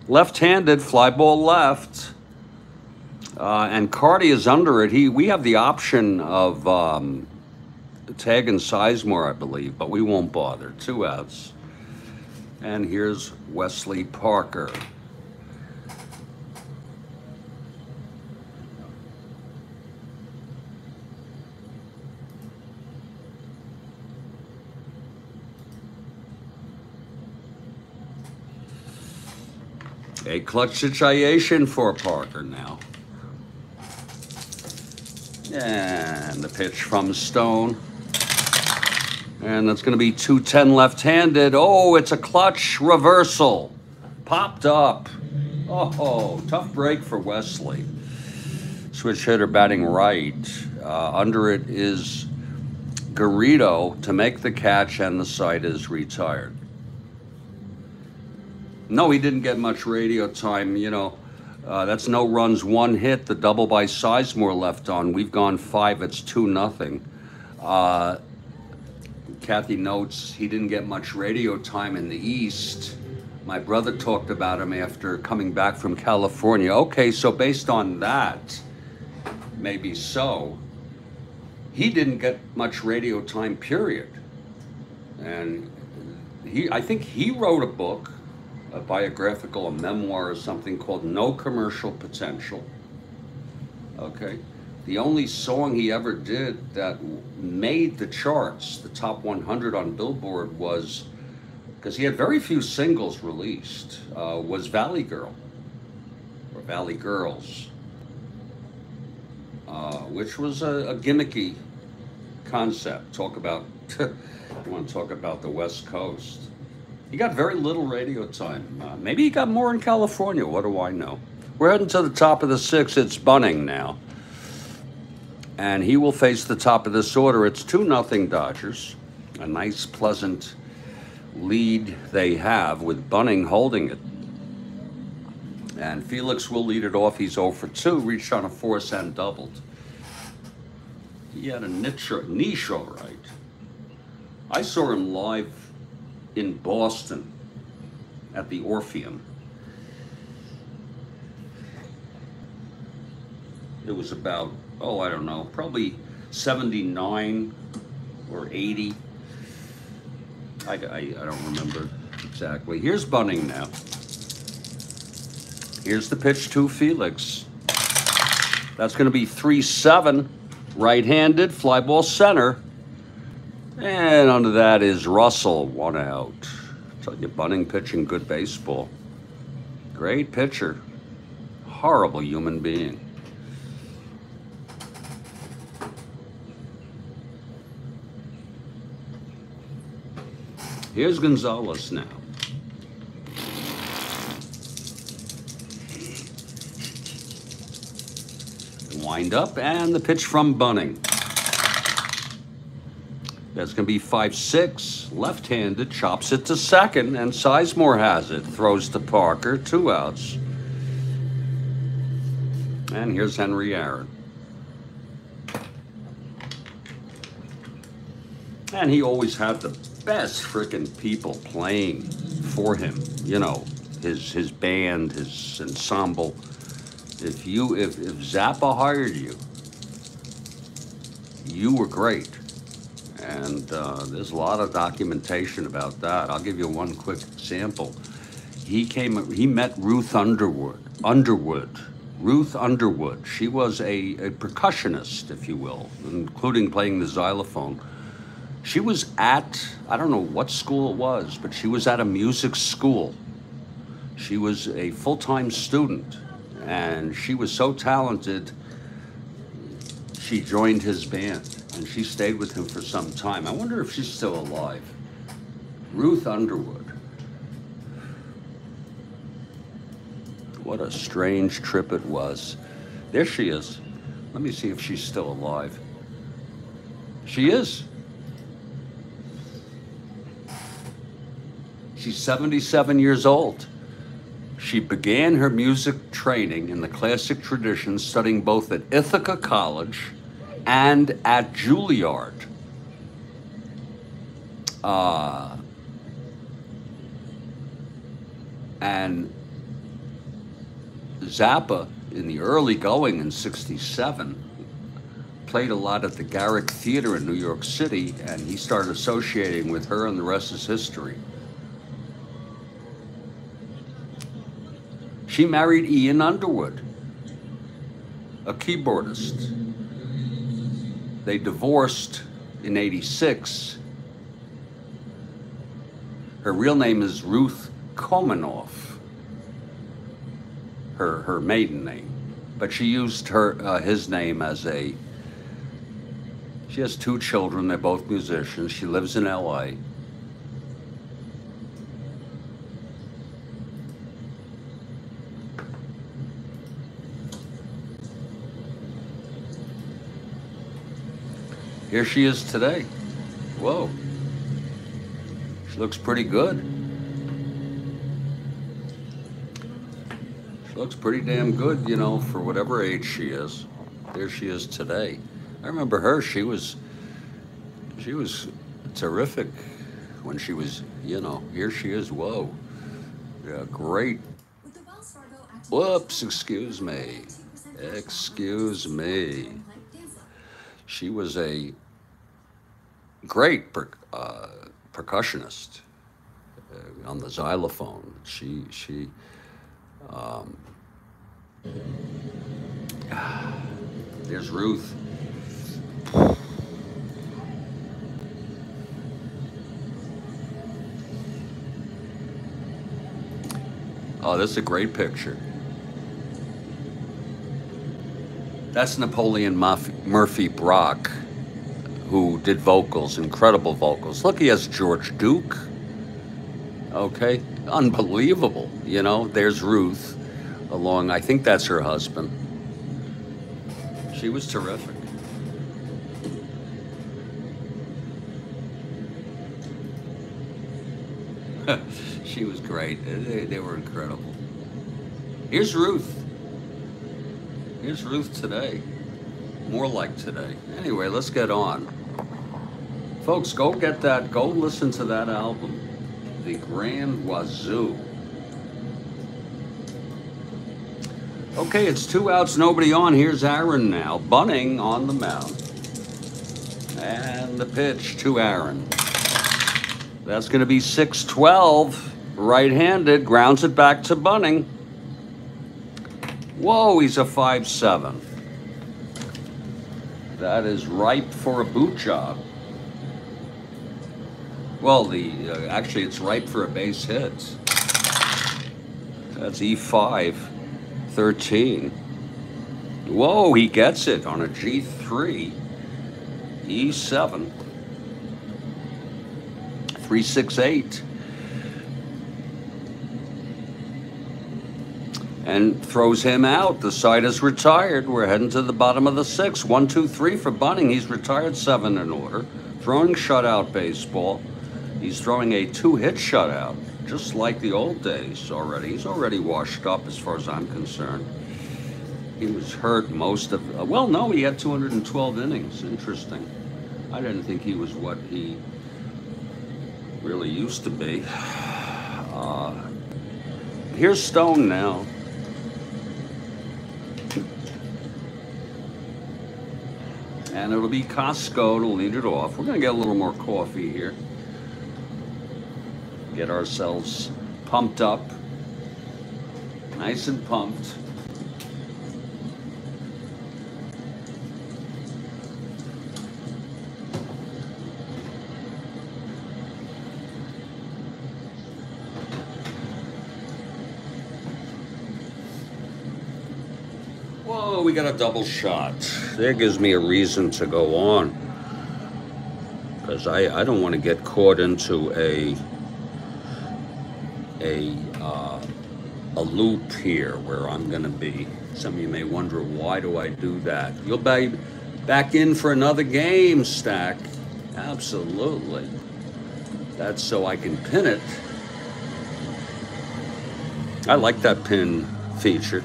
Left-handed, fly ball left. And Cardi is under it. We have the option of tagging Sizemore, I believe, but we won't bother. 2 outs. And here's Wesley Parker. A clutch situation for Parker now. And the pitch from Stone. And that's going to be 210 left-handed. Oh, it's a clutch reversal. Popped up. Oh, tough break for Wesley. Switch hitter batting right. Under it is Garrido to make the catch, and the side is retired. No, he didn't get much radio time. You know, that's no runs, one hit. The double by Sizemore left on. We've gone 5. It's 2-0. Kathy notes he didn't get much radio time in the East. My brother talked about him after coming back from California. Okay, so based on that, maybe so. He didn't get much radio time, period. And I think he wrote a book, a biographical, a memoir or something called No Commercial Potential. Okay. The only song he ever did that made the charts, the top 100 on Billboard, was, because he had very few singles released, was Valley Girl, or Valley Girls, which was a gimmicky concept. Talk about, you want to talk about the West Coast. He got very little radio time. Maybe he got more in California, what do I know? We're heading to the top of the 6th. It's Bunning now. And he will face the top of this order. It's 2-0 Dodgers. A nice, pleasant lead they have with Bunning holding it. And Felix will lead it off. He's 0 for 2, reached on a force and doubled. He had a niche all right. I saw him live in Boston at the Orpheum. It was about, I don't know, probably 79 or 80. I don't remember exactly. Here's Bunning now. Here's the pitch to Felix. That's going to be 3-7, right-handed, fly ball center. And under that is Russell, 1 out. Tell you, Bunning pitching good baseball. Great pitcher. Horrible human being. Here's Gonzalez now. Wind up, and the pitch from Bunning. That's going to be 5-6, left-handed, chops it to second, and Sizemore has it. Throws to Parker, 2 outs. And here's Henry Aaron. And he always had the best frickin' people playing for him. You know, his band, his ensemble. If Zappa hired you, you were great. And there's a lot of documentation about that. I'll give you one quick example. He met Ruth Underwood. Ruth Underwood. She was a percussionist, if you will, including playing the xylophone. She was at, I don't know what school it was, but she was at a music school. She was a full-time student, and she was so talented, she joined his band, and she stayed with him for some time. I wonder if she's still alive. Ruth Underwood. What a strange trip it was. There she is. Let me see if she's still alive. She is. She's 77 years old. She began her music training in the classic tradition, studying both at Ithaca College and at Juilliard. And Zappa, in the early going in '67, played a lot at the Garrick Theater in New York City, and he started associating with her, and the rest is history. She married Ian Underwood, a keyboardist. They divorced in '86. Her real name is Ruth Komanoff. her maiden name, but she used his name as a. She has 2 children. They're both musicians. She lives in L.A. Here she is today. Whoa. She looks pretty good. She looks pretty damn good, you know, for whatever age she is. There she is today. I remember her. She was terrific when she was, you know, here she is. Whoa. Yeah, great. Whoops, excuse me. Excuse me. She was a great percussionist on the xylophone. There's Ruth. Oh, this is a great picture. That's Napoleon Murphy Brock, who did vocals, incredible vocals. Look, he has George Duke. Okay, unbelievable. You know, there's Ruth along, I think that's her husband. She was terrific. She was great. They were incredible. Here's Ruth. Here's Ruth today. More like today. Anyway, let's get on. Folks, go get that. Go listen to that album. The Grand Wazoo. Okay, it's 2 outs, nobody on. Here's Aaron now. Bunning on the mound. And the pitch to Aaron. That's going to be 6-12. Right-handed. Grounds it back to Bunning. Whoa, he's a 5-7. That is ripe for a boot job. Well, actually, it's ripe for a base hit. That's E5, 13. Whoa, he gets it on a G3. E7. 3-6-8. And throws him out. The side is retired. We're heading to the bottom of the 6th. 1-2-3 for Bunning. He's retired 7 in order. Throwing shutout baseball. He's throwing a 2-hit shutout, just like the old days already. He's already washed up as far as I'm concerned. He was hurt most of, well, no, he had 212 innings. Interesting. I didn't think he was what he really used to be. Here's Stone now. And it'll be Costco to lead it off. We're going to get a little more coffee here. Get ourselves pumped up. Nice and pumped. Whoa, we got a double shot. That gives me a reason to go on. Because I don't want to get caught into a loop here where I'm going to be. Some of you may wonder, why do I do that? You'll be back in for another game, Stack. Absolutely. That's so I can pin it. I like that pin feature.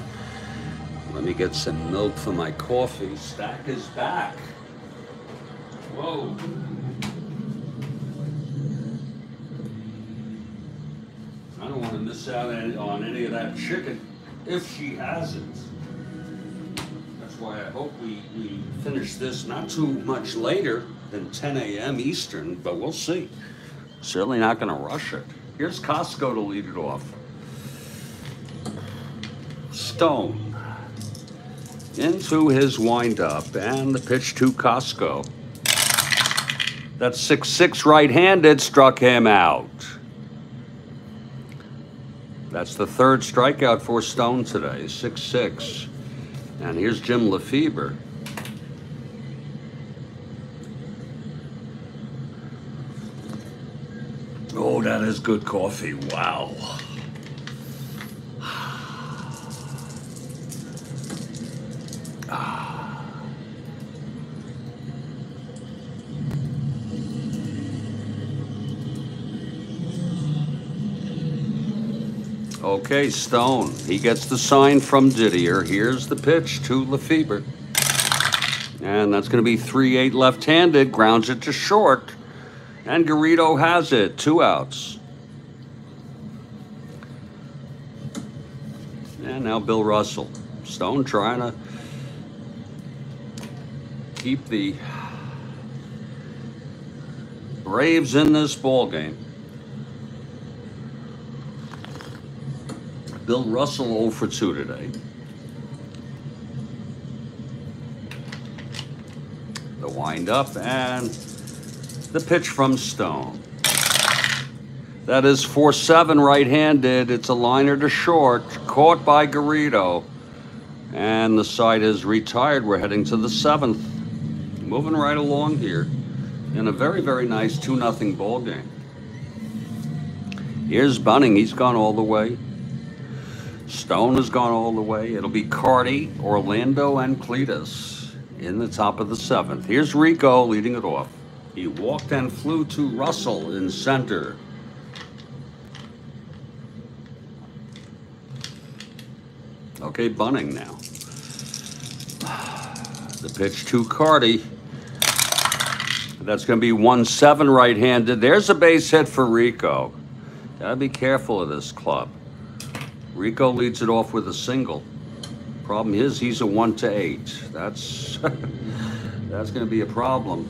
Let me get some milk for my coffee. Stack is back. Whoa. I don't want to miss out on any of that chicken if she has it. That's why I hope we finish this not too much later than 10 a.m. Eastern, but we'll see. Certainly not going to rush it. Here's Costco to lead it off. Stone into his windup, and the pitch to Costco. That's 6-6 right-handed, struck him out. That's the third strikeout for Stone today, 6-6. And here's Jim Lefebvre. Oh, that is good coffee. Wow. Okay, Stone. He gets the sign from Didier. Here's the pitch to Lefebvre. And that's going to be 3-8 left-handed. Grounds it to short. And Garrido has it. 2 outs. And now Bill Russell. Stone trying to keep the Braves in this ball game. Bill Russell 0 for 2 today. The wind-up and the pitch from Stone. That is 4-7 right-handed. It's a liner to short, caught by Garrido. And the side is retired. We're heading to the 7th. Moving right along here in a very, very nice 2-0 ball game. Here's Bunning. He's gone all the way. Stone has gone all the way. It'll be Carty, Orlando, and Cletus in the top of the 7th. Here's Rico leading it off. He walked and flew to Russell in center. Okay, Bunning now. The pitch to Carty. That's going to be 1-7 right-handed. There's a base hit for Rico. Gotta be careful of this club. Rico leads it off with a single. Problem is, he's a 1-8. That's that's going to be a problem.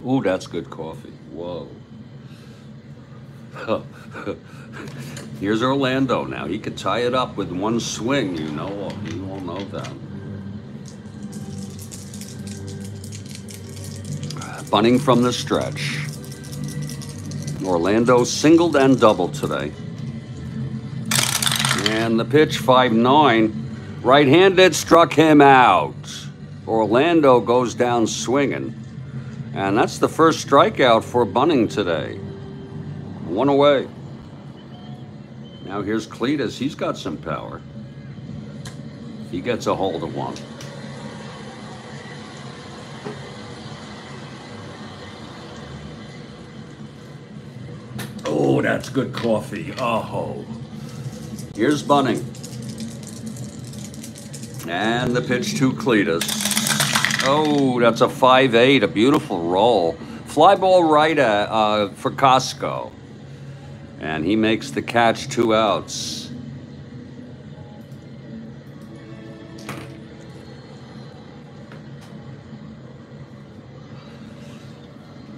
Ooh, that's good coffee. Whoa. Here's Orlando now. He could tie it up with one swing. You all know that. Bunning from the stretch. Orlando singled and doubled today. And the pitch, 5-9. Right-handed, struck him out. Orlando goes down swinging. And that's the first strikeout for Bunning today. 1 away. Now here's Cletus. He's got some power. He gets a hold of one. Oh, that's good coffee. Oh. Here's Bunning. And the pitch to Cletus. Oh, that's a 5-8, a beautiful roll. Fly ball right for Costco. And he makes the catch, 2 outs.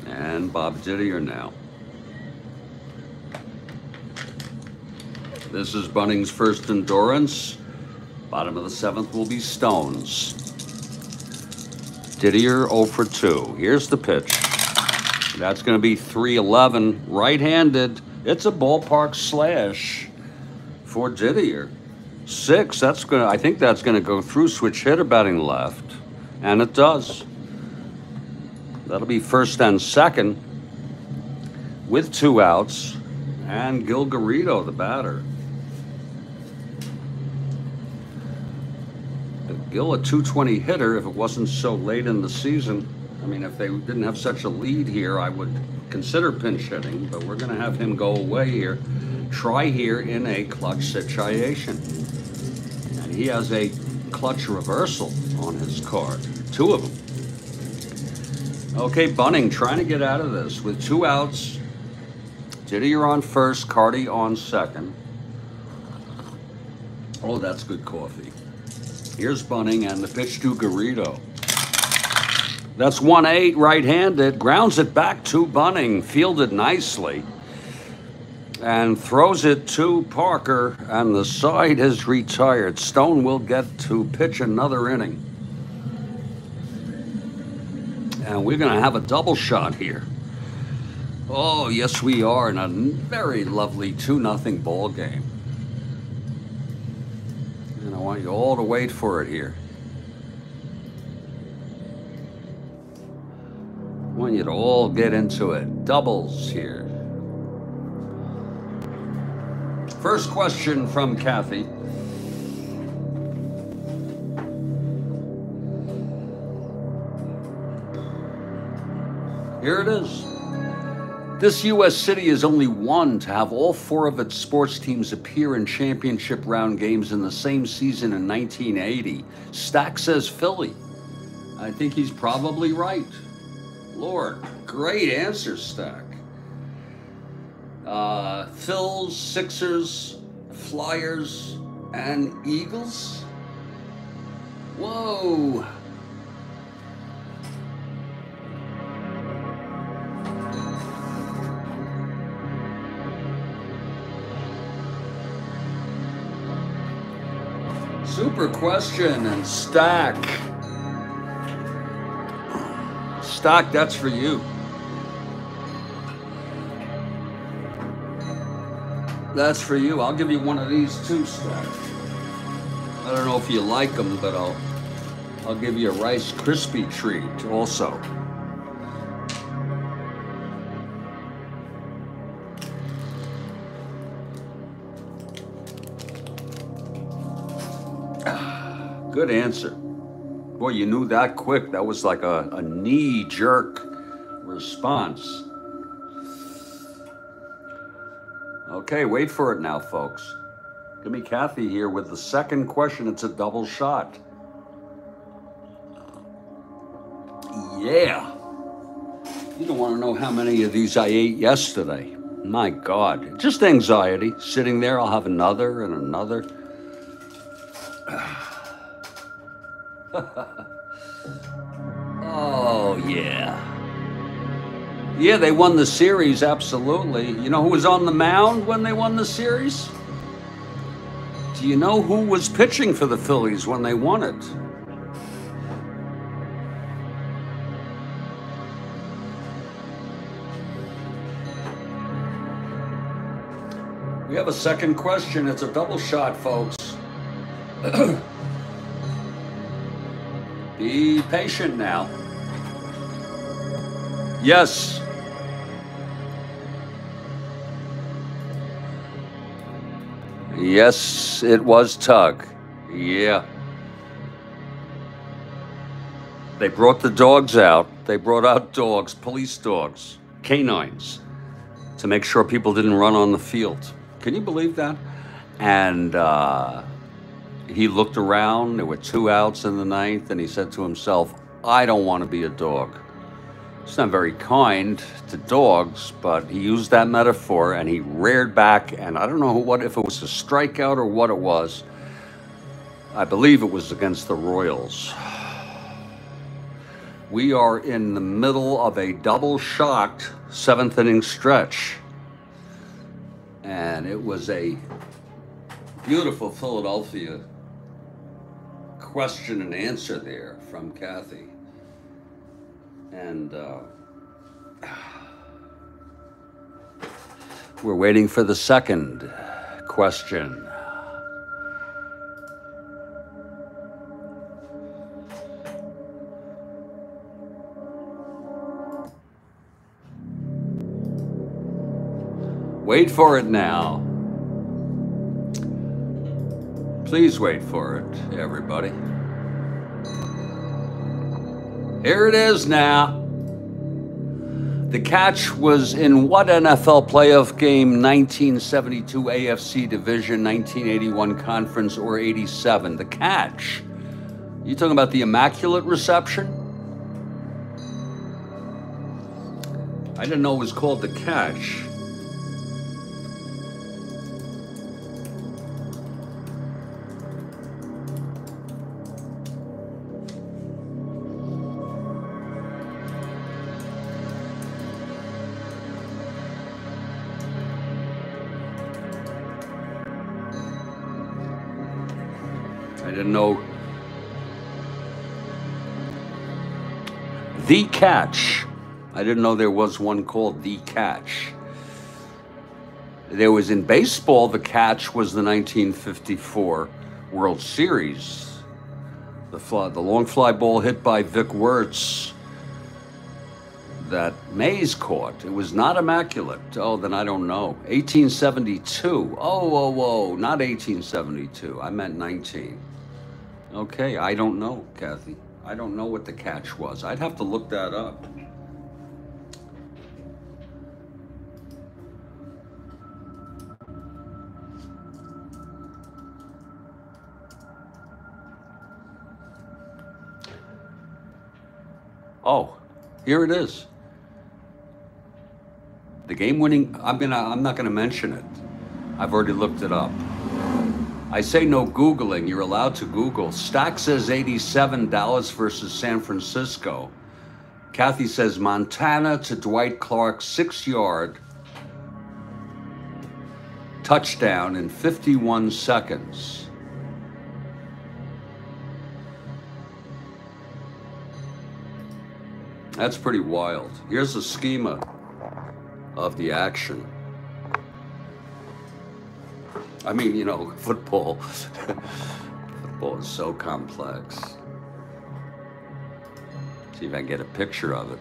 And Bob Didier now. This is Bunning's first endurance. Bottom of the 7th will be Stone's. Didier 0 for 2. Here's the pitch. That's going to be 3-11. Right-handed. It's a ballpark slash for Didier. 6. I think that's going to go through. Switch hitter batting left, and it does. That'll be first and second with 2 outs, and Gil Garrido, the batter. Gil, a 220 hitter, if it wasn't so late in the season. I mean, if they didn't have such a lead here, I would consider pinch hitting, but we're going to have him go away here. Try here in a clutch situation. And he has a clutch reversal on his card. 2 of them. Okay, Bunning trying to get out of this with 2 outs. Didier on first, Carty on second. Oh, that's good coffee. Here's Bunning and the pitch to Garrido. That's 1-8 right-handed. Grounds it back to Bunning. Fielded nicely. And throws it to Parker. And the side is retired. Stone will get to pitch another inning. And we're going to have a double shot here. Oh, yes, we are in a very lovely 2-0 ball game. And I want you all to wait for it here. I want you to all get into it. Doubles here. First question from Kathy. Here it is. This U.S. city is only one to have all 4 of its sports teams appear in championship round games in the same season in 1980. Stack says Philly. I think he's probably right. Lord, great answer, Stack. Phils, Sixers, Flyers, and Eagles? Whoa. Super question and Stack. Stack, that's for you. That's for you. I'll give you one of these too, Stack. I don't know if you like them, but I'll give you a Rice Krispie treat also. Good answer. Boy, you knew that quick. That was like a knee-jerk response. Okay, wait for it now, folks. Give me Kathy here with the second question. It's a double shot. Yeah. You don't want to know how many of these I ate yesterday. My God. Just anxiety. Sitting there, I'll have another and another. Oh, yeah. Yeah, they won the series, absolutely. You know who was on the mound when they won the series? Do you know who was pitching for the Phillies when they won it? We have a second question. It's a double shot, folks. Be patient now. Yes. Yes, it was Tug. Yeah. They brought the dogs out. They brought out dogs, police dogs, canines, to make sure people didn't run on the field. Can you believe that? And he looked around. There were 2 outs in the 9th, and he said to himself, I don't want to be a dog. It's not very kind to dogs, but he used that metaphor, and he reared back, and I don't know if it was a strikeout or what it was. I believe it was against the Royals. We are in the middle of a double-shot 7th inning stretch, and it was a beautiful Philadelphia question and answer there from Kathy. And we're waiting for the second question. Wait for it now. Please wait for it, everybody. Here it is now. The catch was in what NFL playoff game? 1972 AFC Division, 1981 Conference, or 87? The catch. You talking about the Immaculate Reception? I didn't know it was called the catch. I didn't know. The catch. I didn't know there was one called The Catch. There was in baseball, the catch was the 1954 World Series. The long fly ball hit by Vic Wertz that Mays caught. It was not immaculate. Oh, then I don't know. 1872. Oh, not 1872. I meant 19. Okay, I don't know, Kathy. I don't know what the catch was. I'd have to look that up. Oh, here it is. The game-winning, I'm not gonna mention it. I've already looked it up. I say no Googling, you're allowed to Google. Stack says 87, Dallas versus San Francisco. Kathy says Montana to Dwight Clark, 6-yard touchdown in 51 seconds. That's pretty wild. Here's a schema of the action. I mean, you know, football. Football is so complex. See if I can get a picture of it.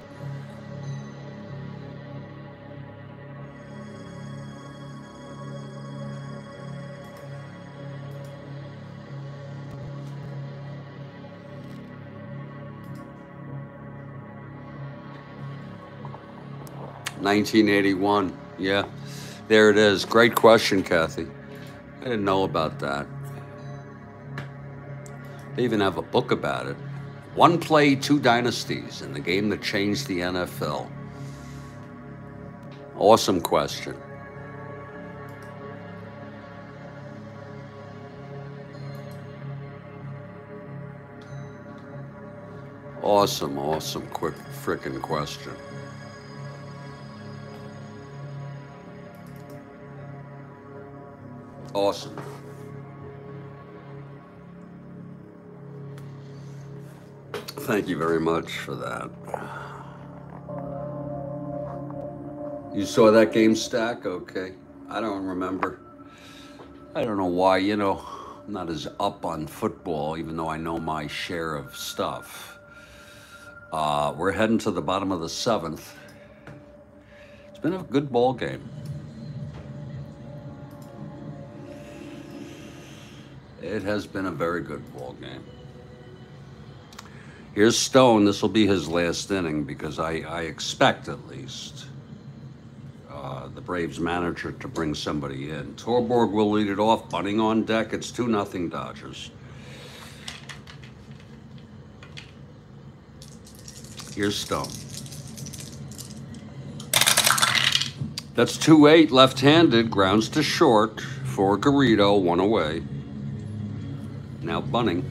$1981. Yeah, there it is. Great question, Kathy. I didn't know about that. They even have a book about it. One play, two dynasties in the game that changed the NFL. Awesome question. Awesome, quick frickin' question. Awesome. Thank you very much for that. You saw that game, Stack? Okay. I don't remember. I don't know why, you know, I'm not as up on football, even though I know my share of stuff. We're heading to the bottom of the 7th. It's been a good ball game. It has been a very good ball game. Here's Stone. This will be his last inning because I expect at least the Braves manager to bring somebody in. Torborg will lead it off. Bunting on deck. It's 2-0 Dodgers. Here's Stone. That's 2-8 left-handed. Grounds to short for Garrido. 1 away. Now Bunting.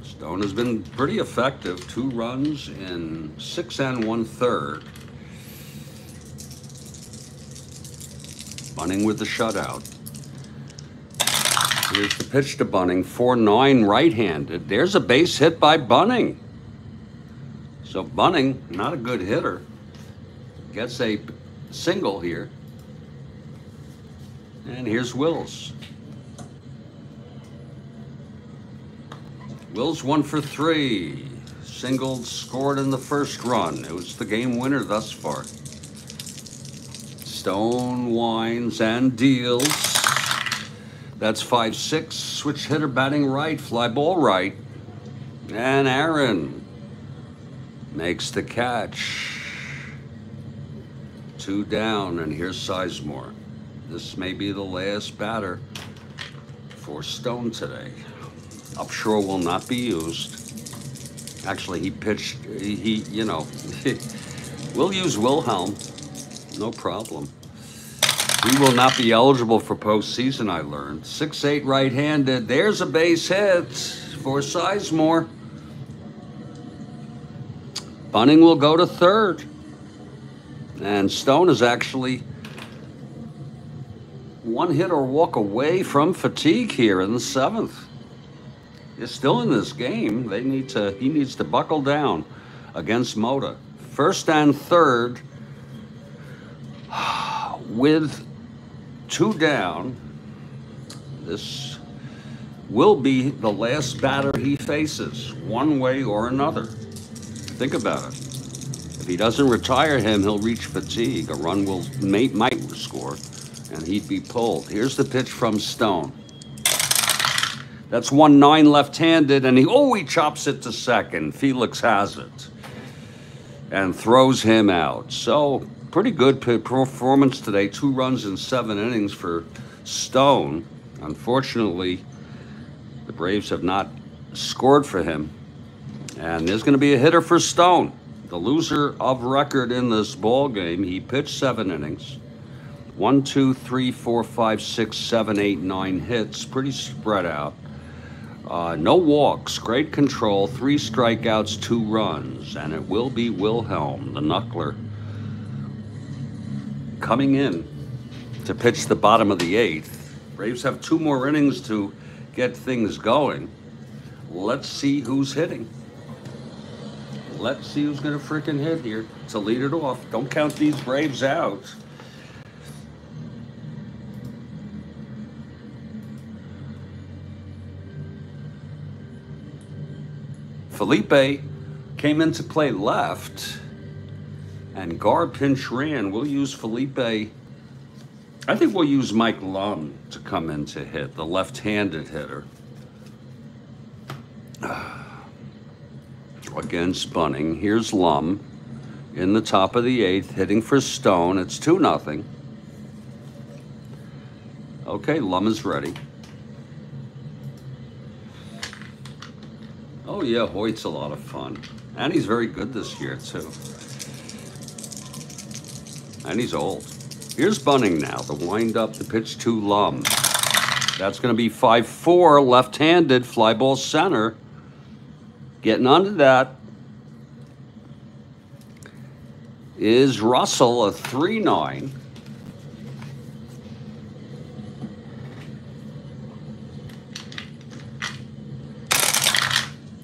Stone has been pretty effective. 2 runs in 6 1/3. Bunting with the shutout. Here's the pitch to Bunting. 4-9 right-handed. There's a base hit by Bunting. So Bunting, not a good hitter, gets a single here. And here's Wills. Wills 1 for 3. Singled, scored in the first run. It was the game winner thus far. Stone winds and deals. That's 5-6. Switch hitter batting right. Fly ball right. And Aaron makes the catch. 2 down, and here's Sizemore. This may be the last batter for Stone today. Upshur will not be used. Actually, he pitched, you know, we'll use Wilhelm, no problem. He will not be eligible for postseason, I learned. 6-8 right-handed. There's a base hit for Sizemore. Bunting will go to third. And Stone is actually 1 hit or walk away from fatigue here in the 7th. is still in this game. He needs to buckle down against Mota. First and third with 2 down. This will be the last batter he faces, one way or another. Think about it. If he doesn't retire him, he'll reach fatigue. A run might score, and he'd be pulled. Here's the pitch from Stone. That's 1-9 left-handed, and he chops it to second. Felix has it and throws him out. So pretty good performance today. 2 runs in 7 innings for Stone. Unfortunately, the Braves have not scored for him, and there's going to be a hitter for Stone. The loser of record in this ball game. He pitched 7 innings. 1, 2, 3, 4, 5, 6, 7, 8, 9 hits. Pretty spread out. No walks. Great control. 3 strikeouts, 2 runs. And it will be Wilhelm, the knuckler, coming in to pitch the bottom of the 8th. Braves have 2 more innings to get things going. Let's see who's hitting. Let's see who's going to freaking hit here to lead it off. Don't count these Braves out. Felipe came in to play left, and Gar pinch ran. We'll use Felipe. I think we'll use Mike Lum to come in to hit, the left-handed hitter. Against Bunning. Here's Lum in the top of the 8th, hitting for Stone. It's 2-0. Okay, Lum is ready. Oh yeah, Hoyt's a lot of fun. And he's very good this year too. And he's old. Here's Bunning now, the wind up, the pitch to Lum. That's going to be 5-4, left-handed, fly ball center. Getting onto that is Russell, a 3-9.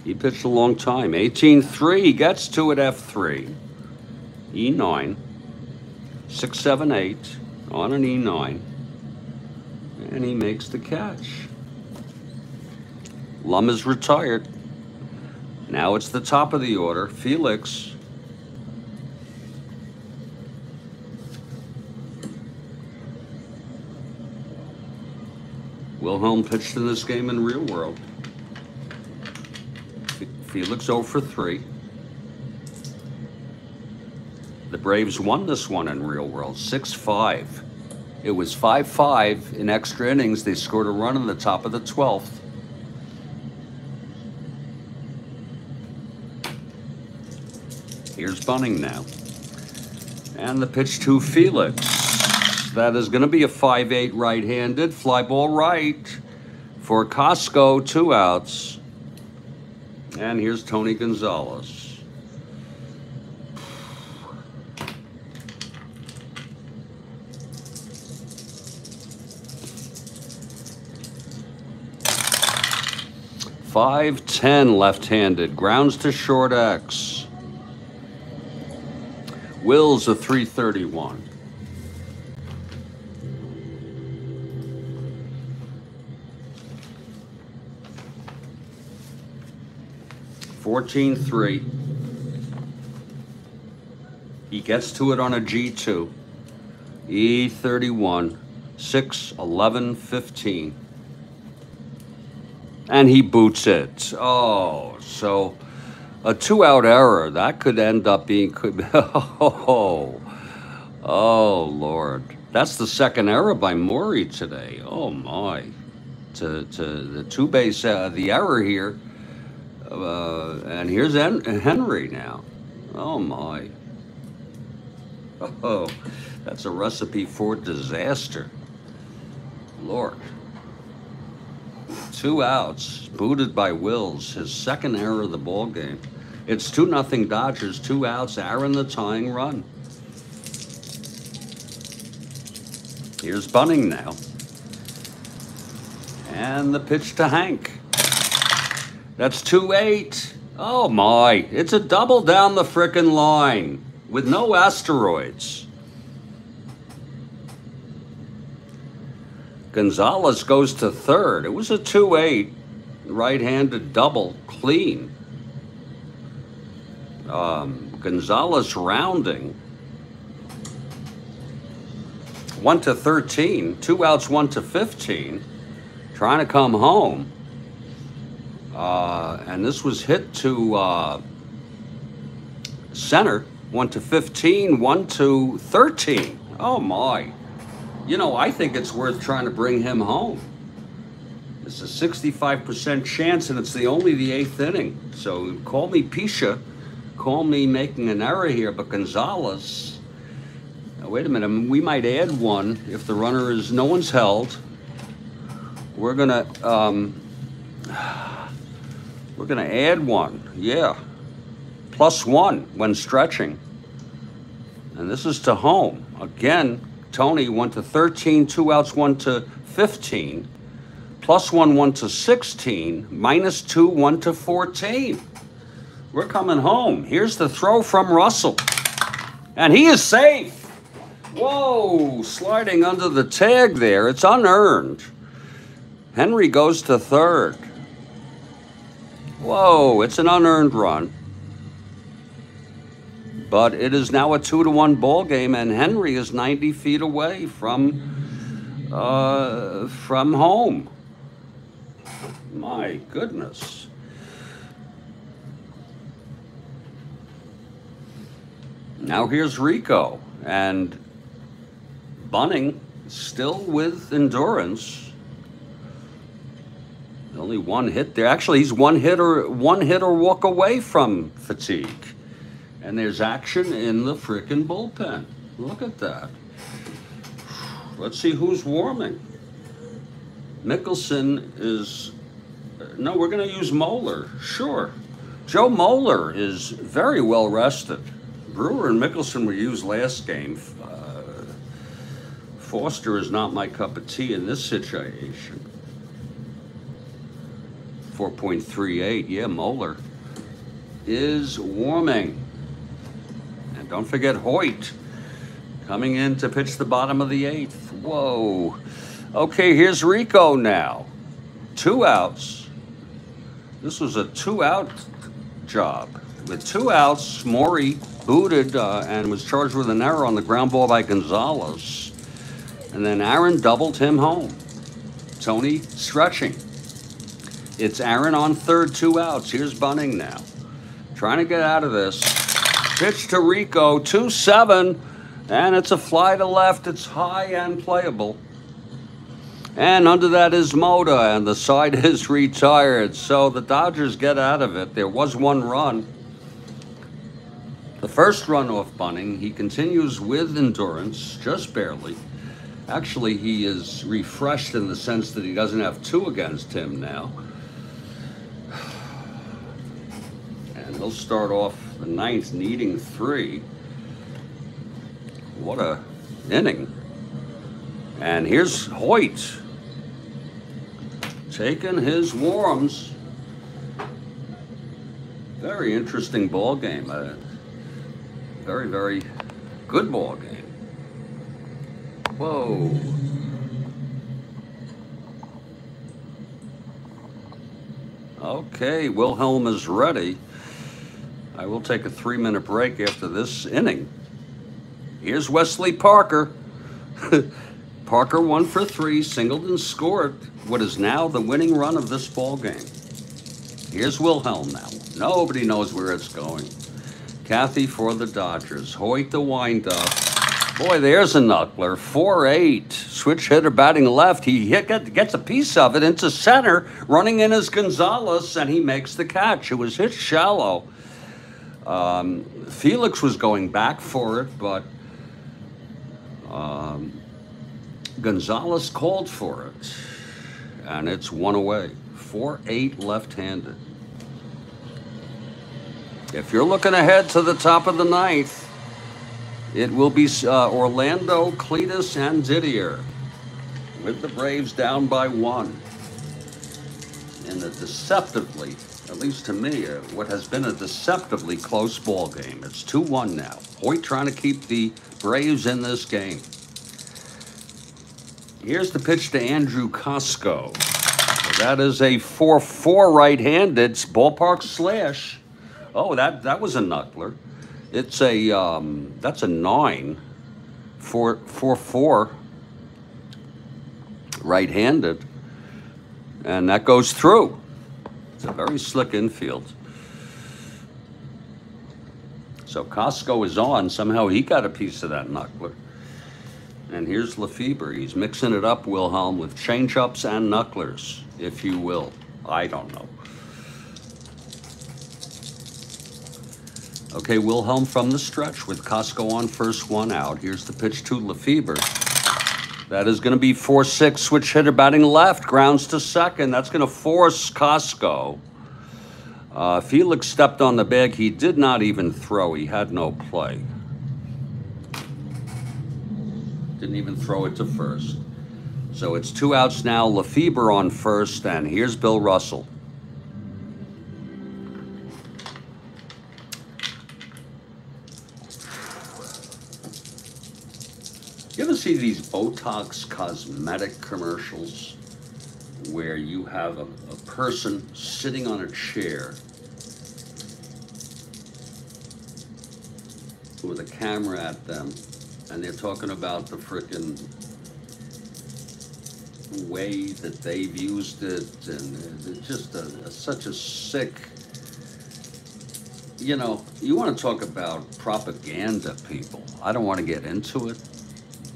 He pitched a long time. 18-3, gets to it, F3. E9. 6-7-8 on an E9. And he makes the catch. Lum is retired. Now it's the top of the order. Felix. Wilhelm pitched in this game in real world. Felix 0 for 3. The Braves won this one in real world, 6-5. It was 5-5 in extra innings. They scored a run in the top of the 12th. Here's Bunning now. And the pitch to Felix. That is going to be a 5-8 right-handed. Fly ball right for Costco, 2 outs. And here's Tony Gonzalez. .510 left-handed. Grounds to short X. Will's a 331. (14-3). He gets to it on a G2. E31. 6-11-15. And he boots it. Oh, so a 2-out error. That could end up being... Oh, Lord. That's the second error by Maury today. Oh, my. To the 2-base, the error here. And here's Henry now. Oh, my. Oh, that's a recipe for disaster. Lord. 2 outs, booted by Wills, his second error of the ball game. It's 2-0 Dodgers, 2 outs, Aaron the tying run. Here's Bunning now. And the pitch to Hank. That's 2-8. Oh my, it's a double down the frickin' line with no asteroids. Gonzalez goes to third. It was a 2-8, right-handed double, clean. Gonzalez rounding. 1 to 13, 2 outs, 1 to 15, trying to come home. And this was hit to center, 1 to 15, 1 to 13. Oh my. You know, I think it's worth trying to bring him home. It's a 65% chance, and it's only the 8th inning. So call me Pisha, call me making an error here, but Gonzalez, now wait a minute, we might add one if the runner is, no one's held. We're gonna add one, yeah. +1 when stretching. And this is to home. Again, Tony 1 to 13, 2 outs, 1 to 15. +1, 1 to 16. -2, 1 to 14. We're coming home. Here's the throw from Russell. And he is safe. Whoa, sliding under the tag there. It's unearned. Henry goes to third. Whoa, it's an unearned run. But it is now a 2-1 ball game, and Henry is 90 feet away from home. My goodness. Now here's Rico, and Bunning still with endurance. Only one hit there. Actually, he's one hit or walk away from fatigue. And there's action in the frickin' bullpen. Look at that. Let's see who's warming. Mickelson is, no, we're going to use Moeller. Sure. Joe Moeller is very well rested. Brewer and Mickelson were used last game. Foster is not my cup of tea in this situation. 4.38, yeah, Moeller is warming. And don't forget Hoyt coming in to pitch the bottom of the 8th. Whoa. Okay, here's Rico now. 2 outs. This was a 2-out job. With 2 outs, Morey booted and was charged with an error on the ground ball by Gonzalez. And then Aaron doubled him home. Tony stretching. It's Aaron on third, 2 outs. Here's Bunning now. Trying to get out of this. Pitch to Rico, 2-7. And it's a fly to left. It's high and playable. And under that is Moda, and the side is retired. So the Dodgers get out of it. There was 1 run. The first run off Bunning. He continues with endurance, just barely. Actually, he is refreshed in the sense that he doesn't have 2 against him now. And he'll start off the 9th needing 3. What a inning. And here's Hoyt taking his warms. Very interesting ball game. A very, very good ball game. Whoa. Okay, Wilhelm is ready. I will take a 3-minute break after this inning. Here's Wesley Parker. Parker 1 for 3, singled and scored what is now the winning run of this ball game. Here's Wilhelm now. Nobody knows where it's going. Kathy for the Dodgers. Hoyt the windup. Boy, there's a knuckler. 4-8. Switch hitter batting left. He gets a piece of it into center. Running in is Gonzalez, and he makes the catch. It was hit shallow. Felix was going back for it, but Gonzalez called for it, and it's 1 away. 4-8 left-handed. If you're looking ahead to the top of the 9th, it will be Orlando, Cletus, and Didier, with the Braves down by 1 in the deceptively at least to me, what has been a deceptively close ball game. It's 2-1 now. Hoyt trying to keep the Braves in this game. Here's the pitch to Andrew Costco. That is a 4-4 right-handed ballpark slash. Oh, that was a knuckler. It's a that's a 9-4-4 right-handed, and that goes through. It's a very slick infield. So Costco is on. Somehow he got a piece of that knuckler. And here's Lefebvre. He's mixing it up, Wilhelm, with change-ups and knucklers, if you will. I don't know. Okay, Wilhelm from the stretch with Costco on first, one out. Here's the pitch to Lefebvre. That is going to be 4-6, switch hitter batting left, grounds to second. That's going to force Costco. Felix stepped on the bag. He did not even throw. He had no play. Didn't even throw it to first. So it's 2 outs now. Lefebvre on first, and here's Bill Russell. You ever see these Botox cosmetic commercials where you have a person sitting on a chair with a camera at them, and they're talking about the frickin' way that they've used it, and it's just such a sick, you know, you want to talk about propaganda, people. I don't want to get into it,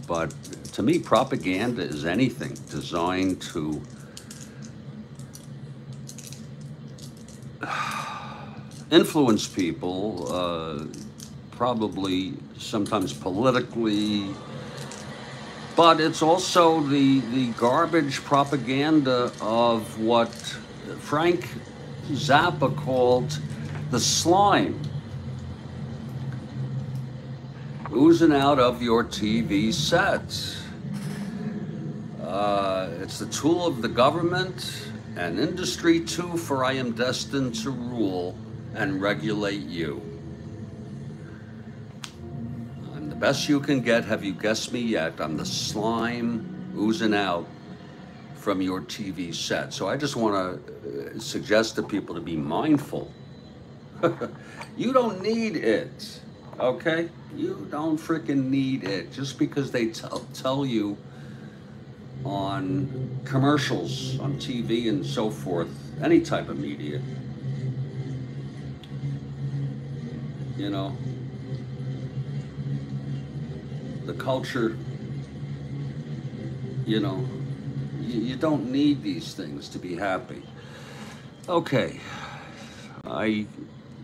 but to me, propaganda is anything designed to influence people, probably sometimes politically, but it's also the garbage propaganda of what Frank Zappa called the slime oozing out of your TV sets. It's the tool of the government and industry too, for I am destined to rule and regulate you. I'm the best you can get. Have you guessed me yet? I'm the slime oozing out from your TV set. So I just want to suggest to people to be mindful. You don't need it, okay? You don't freaking need it. Just because they tell you on commercials, on TV and so forth, any type of media, you know, the culture, you know, you don't need these things to be happy. Okay, I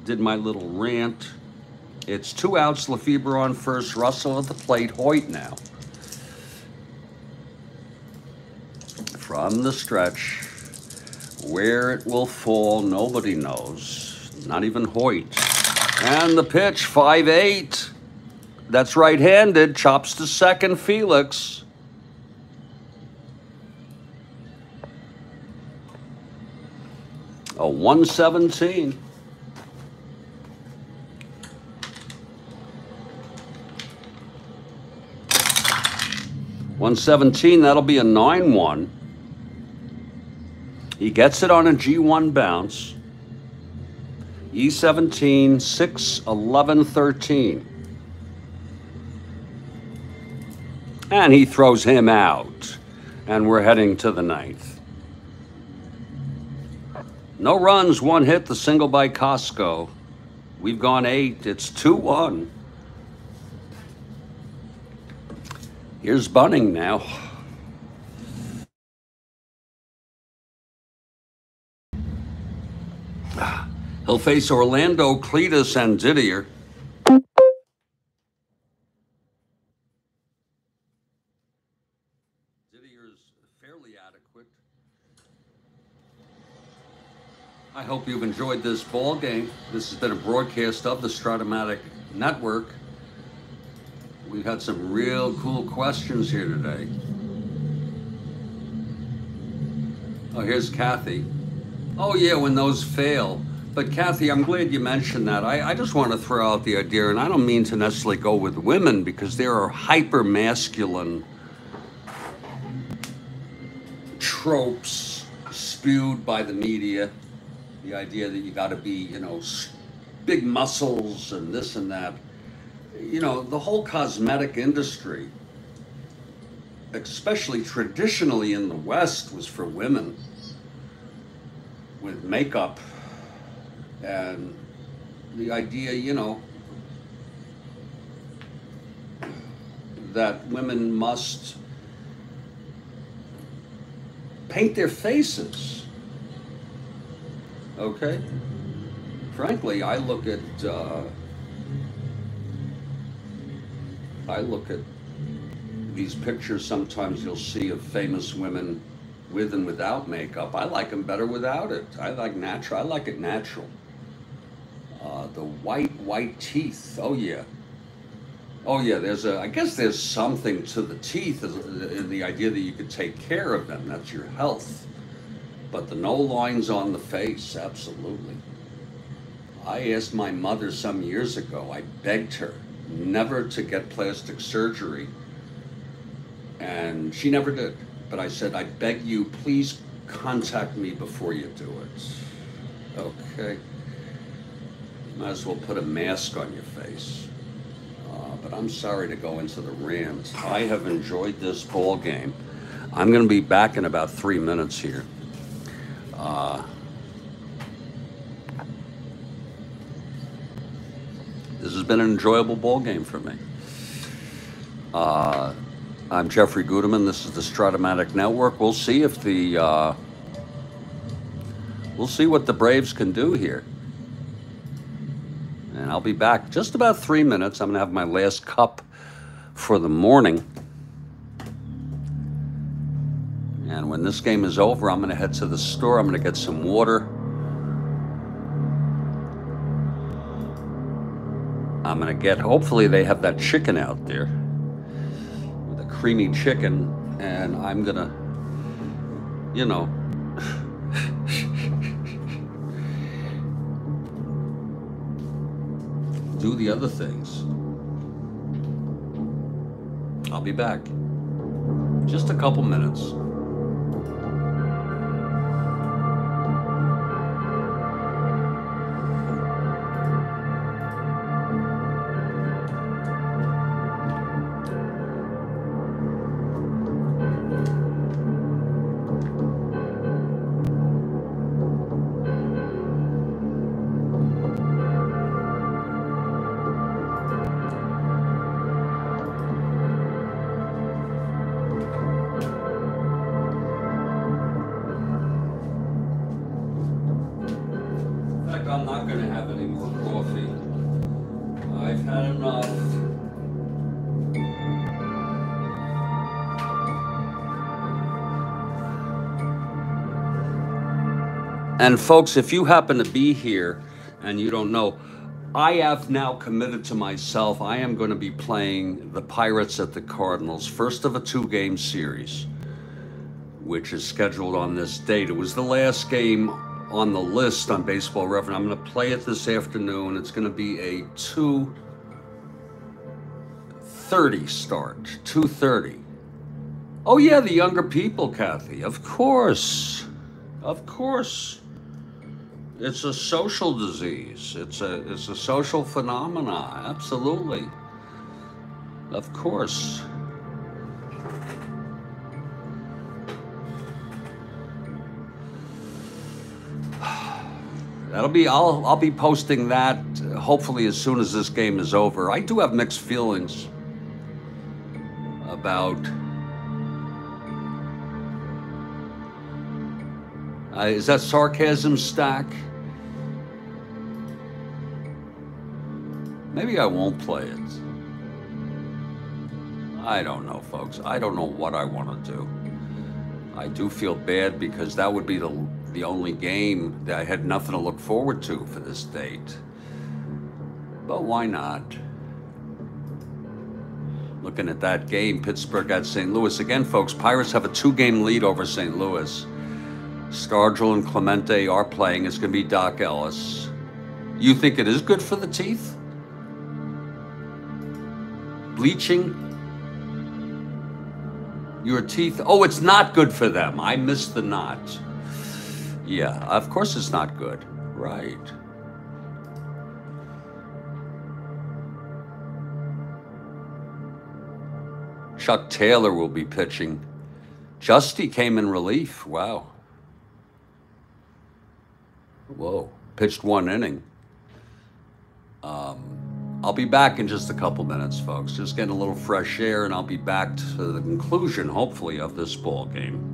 did my little rant. It's 2 outs, Lefebvre on first, Russell at the plate, Hoyt now. From the stretch, where it will fall, nobody knows, not even Hoyt. And the pitch, 5-8. That's right-handed, chops to second, Felix. A 117. That'll be a 9-1. He gets it on a G1 bounce. E17, 6, 11, 13. And he throws him out. And we're heading to the 9th. No runs, 1 hit, the single by Costco. We've gone 8. It's 2-1. Here's Bunning now. He'll face Orlando, Cletus, and Didier. Didier's fairly adequate. I hope you've enjoyed this ball game. This has been a broadcast of the Strat-O-Matic Network. We've had some real cool questions here today. Oh, here's Kathy. Oh yeah, when those fail. But Kathy, I'm glad you mentioned that. I just want to throw out the idea, and I don't mean to necessarily go with women because there are hyper masculine tropes spewed by the media. The idea that you got to be, big muscles and this and that. The whole cosmetic industry, especially traditionally in the West, was for women with makeup and the idea, that women must paint their faces. Okay? Frankly, I look at these pictures sometimes you'll see of famous women with and without makeup. I like them better without it. I like natural. I like it natural. The white teeth. Oh yeah. Oh yeah. I guess there's something to the teeth in the idea that you could take care of them. That's your health. But the no lines on the face, absolutely. I asked my mother some years ago. I begged her never to get plastic surgery, and she never did. But I said, I beg you, please contact me before you do it. Okay. You might as well put a mask on your face. But I'm sorry to go into the rant. I have enjoyed this ball game. I'm going to be back in about 3 minutes here. This has been an enjoyable ball game for me. I'm Jeffrey Gudeman. This is the Strat-O-Matic Network. We'll see if we'll see what the Braves can do here. And I'll be back just about 3 minutes. I'm going to have my last cup for the morning. And when this game is over, I'm going to head to the store. I'm going to get some water. I'm going to hopefully they have that chicken out there, the creamy chicken, and I'm going to, do the other things. I'll be back. Just a couple minutes. I'm not going to have any more coffee. I've had enough. And folks, if you happen to be here and you don't know, I have now committed to myself, I am going to be playing the Pirates at the Cardinals, first of a 2-game series, which is scheduled on this date. It was the last game on the list on Baseball Reference. I'm going to play it this afternoon. It's going to be a 2:30 start. 2:30. Oh yeah, the younger people, Kathy. Of course. Of course. It's a social disease. It's a social phenomena. Absolutely. Of course. I'll be posting that hopefully as soon as this game is over. I do have mixed feelings about is that sarcasm, Stack? Maybe I won't play it. I don't know, folks. I don't know what I want to do. I do feel bad because that would be the only game that I had nothing to look forward to for this date. But why not? Looking at that game, Pittsburgh at St. Louis. Again, folks, Pirates have a 2-game lead over St. Louis. Stargell and Clemente are playing. It's going to be Doc Ellis. You think it is good for the teeth? Bleaching your teeth? Oh, it's not good for them. I missed the knot. Yeah, of course it's not good. Right. Chuck Taylor will be pitching. Justy came in relief. Wow. Whoa. Pitched 1 inning. I'll be back in just a couple minutes, folks. Just getting a little fresh air, and I'll be back to the conclusion, hopefully, of this ball game.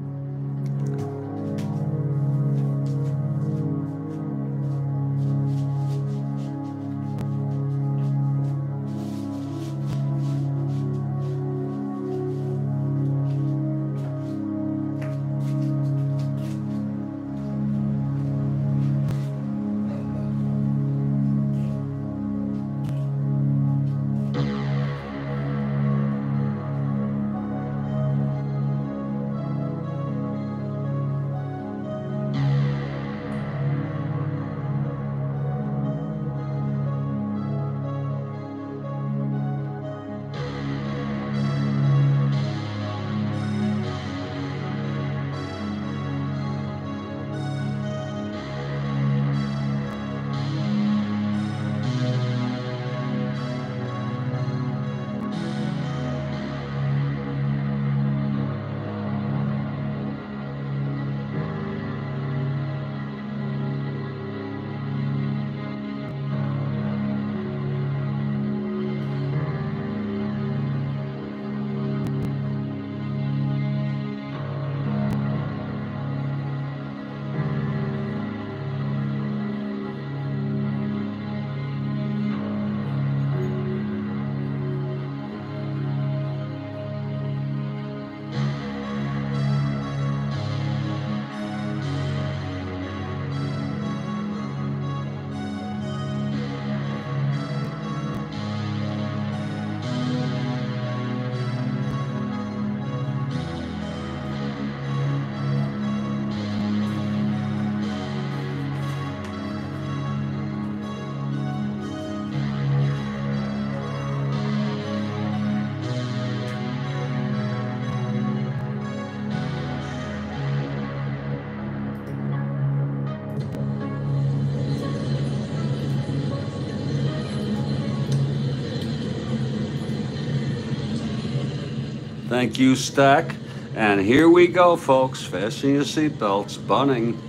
Thank you, Stack. And here we go, folks. Fasten your seatbelts. Bunning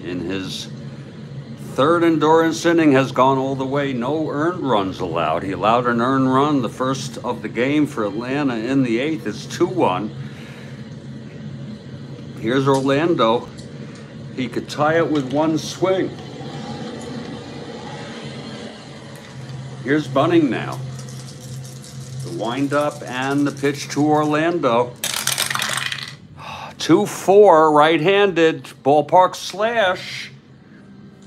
in his third endurance inning has gone all the way. No earned runs allowed. He allowed an earned run, the first of the game for Atlanta in the 8th. It's 2-1. Here's Orlando. He could tie it with one swing. Here's Bunning now. The windup and the pitch to Orlando. 2-4, right-handed, ballpark slash.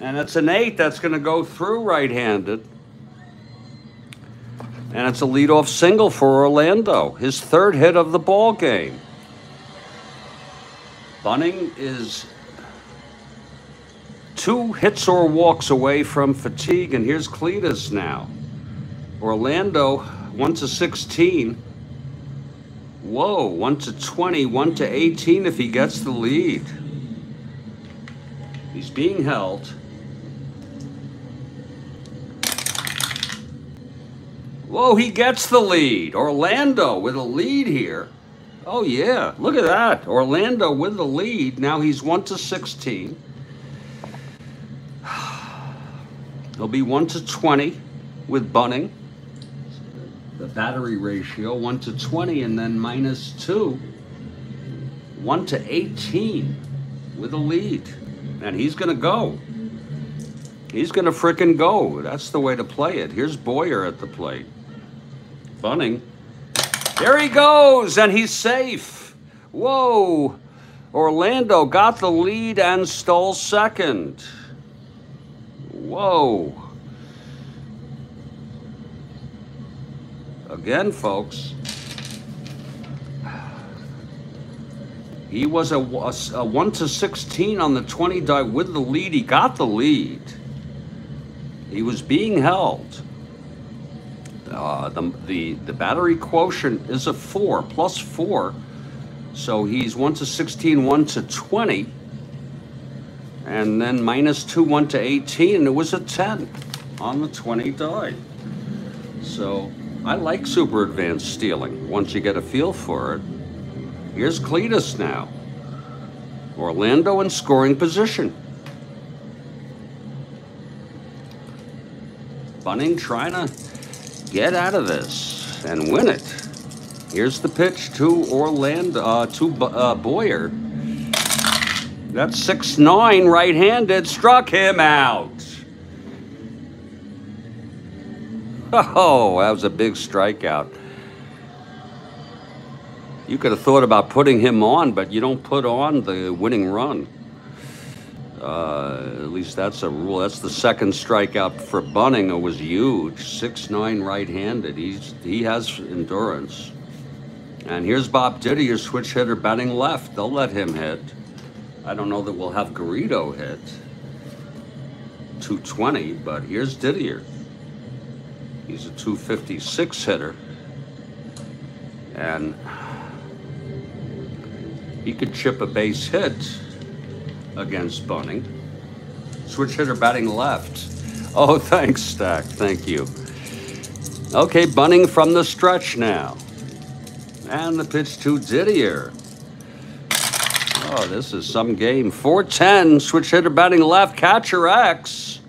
And it's an 8 that's going to go through right-handed. And it's a leadoff single for Orlando, his third hit of the ball game. Bunning is 2 hits or walks away from fatigue, and here's Cletus now. Orlando 1-16. Whoa, 1-20, 1-18 if he gets the lead. He's being held. Whoa, he gets the lead. Orlando with a lead here. Oh yeah, look at that. Orlando with the lead. Now he's 1-16. He'll be 1-20 with Bunning. The battery ratio 1-20, and then -2. 1-18 with a lead. And he's going to go. He's going to frickin' go. That's the way to play it. Here's Boyer at the plate. Bunning. There he goes, and he's safe. Whoa. Orlando got the lead and stole second. Whoa. Again, folks. He was a 1-16 on the 20 die with the lead. He got the lead. He was being held. The battery quotient is a 4, +4. So he's 1-16, 1-20. And then -2, 1-18. And it was a 10 on the 20 die. So I like super advanced stealing once you get a feel for it. Here's Cletus now. Orlando in scoring position. Bunning trying to get out of this and win it. Here's the pitch to Orlando, Boyer. That's 6-9 right-handed, struck him out. Oh, that was a big strikeout. You could have thought about putting him on, but you don't put on the winning run. At least that's a rule. That's the second strikeout for Bunning. It was huge. 6'9" right-handed. He has endurance. And here's Bob Didier, switch hitter, batting left. They'll let him hit. I don't know that we'll have Garrido hit. 220, but here's Didier. He's a 256 hitter. And he could chip a base hit against Bunning. Switch hitter batting left. Oh, thanks, Stack. Thank you. Okay, Bunning from the stretch now. And the pitch to Didier. Oh, this is some game. 4-10, switch hitter batting left, catcher X.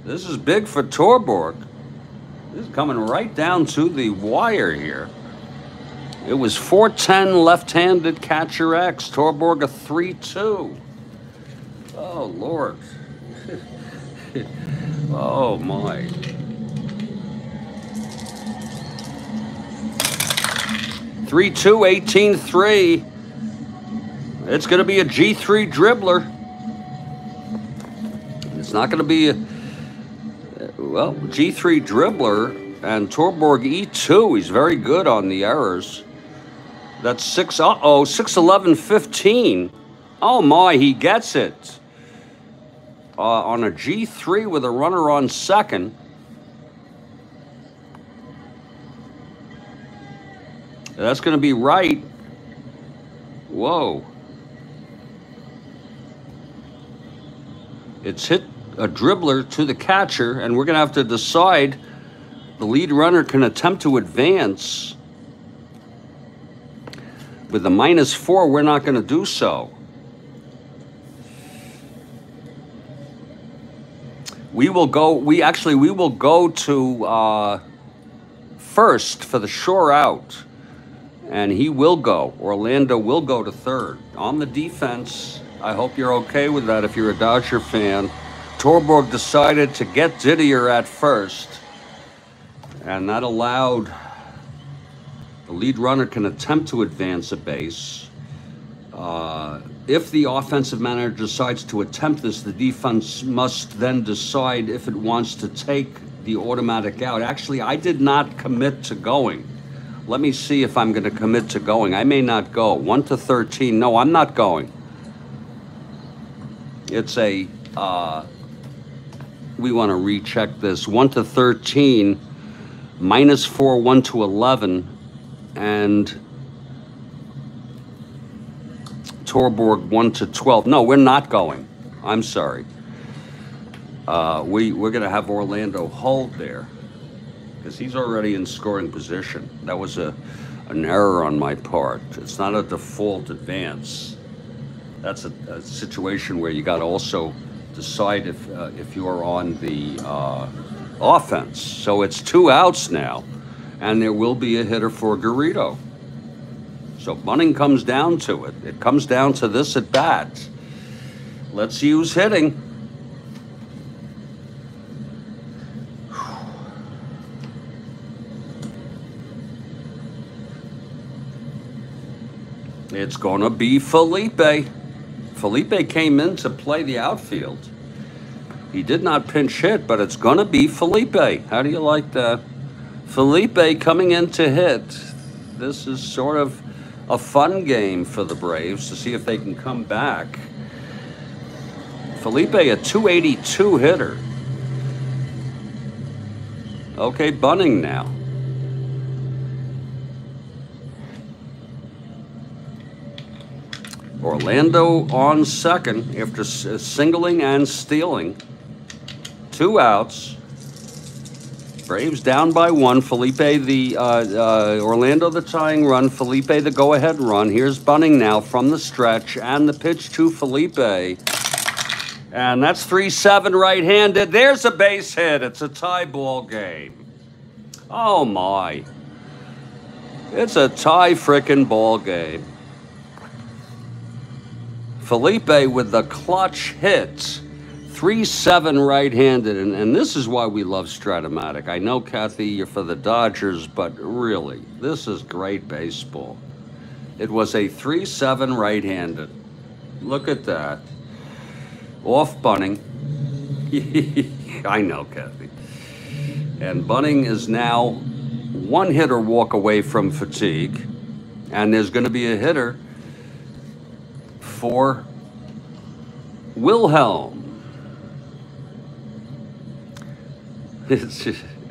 This is big for Torborg. This is coming right down to the wire here. It was 4-10 left-handed catcher X. Torborg a 3-2. Oh, Lord. Oh, my. (3-2), 18-3. It's going to be a G3 dribbler. It's not going to be a, well, G3 dribbler, and Torborg E2. He's very good on the errors. That's 6-11, 15. Oh my, he gets it. On a G3 with a runner on second. That's going to be right. Whoa. It's hit a dribbler to the catcher, and we're going to have to decide. The lead runner can attempt to advance. With the -4, we're not going to do so. We will go to first for the shore out. And he will go. Orlando will go to third. On the defense, I hope you're okay with that if you're a Dodger fan. Torborg decided to get Didier at first. And that allowed the lead runner can attempt to advance a base. If the offensive manager decides to attempt this, the defense must then decide if it wants to take the automatic out. Actually, I did not commit to going. Let me see if I'm going to commit to going. I may not go. 1-13. No, I'm not going. It's a, we want to recheck this. 1-13, -4, 1-11, and Torborg 1-12. No, we're not going. I'm sorry. We're going to have Orlando hold there, because he's already in scoring position. That was an error on my part. It's not a default advance. That's a situation where you got to also decide if you're on the offense. So it's 2 outs now, and there will be a hitter for Garrido. So Bunning comes down to it. It comes down to this at bat. Let's use hitting. It's going to be Felipe. Felipe came in to play the outfield. He did not pinch hit, but it's going to be Felipe. How do you like that? Felipe coming in to hit. This is sort of a fun game for the Braves to see if they can come back. Felipe, a 282 hitter. Okay, Bunning now. Orlando on second after singling and stealing. 2 outs. Braves down by 1. Felipe, Orlando the tying run. Felipe the go-ahead run. Here's Bunning now from the stretch, and the pitch to Felipe. And that's 3-7 right-handed. There's a base hit. It's a tie ball game. Oh, my. It's a tie frickin' ball game. Felipe with the clutch hit. 3-7 right-handed, and this is why we love Strat-O-Matic. I know, Kathy, you're for the Dodgers, but really, this is great baseball. It was a 3-7 right-handed. Look at that. Off Bunning. I know, Kathy. And Bunning is now 1 hitter walk away from fatigue, and there's going to be a hitter for Wilhelm.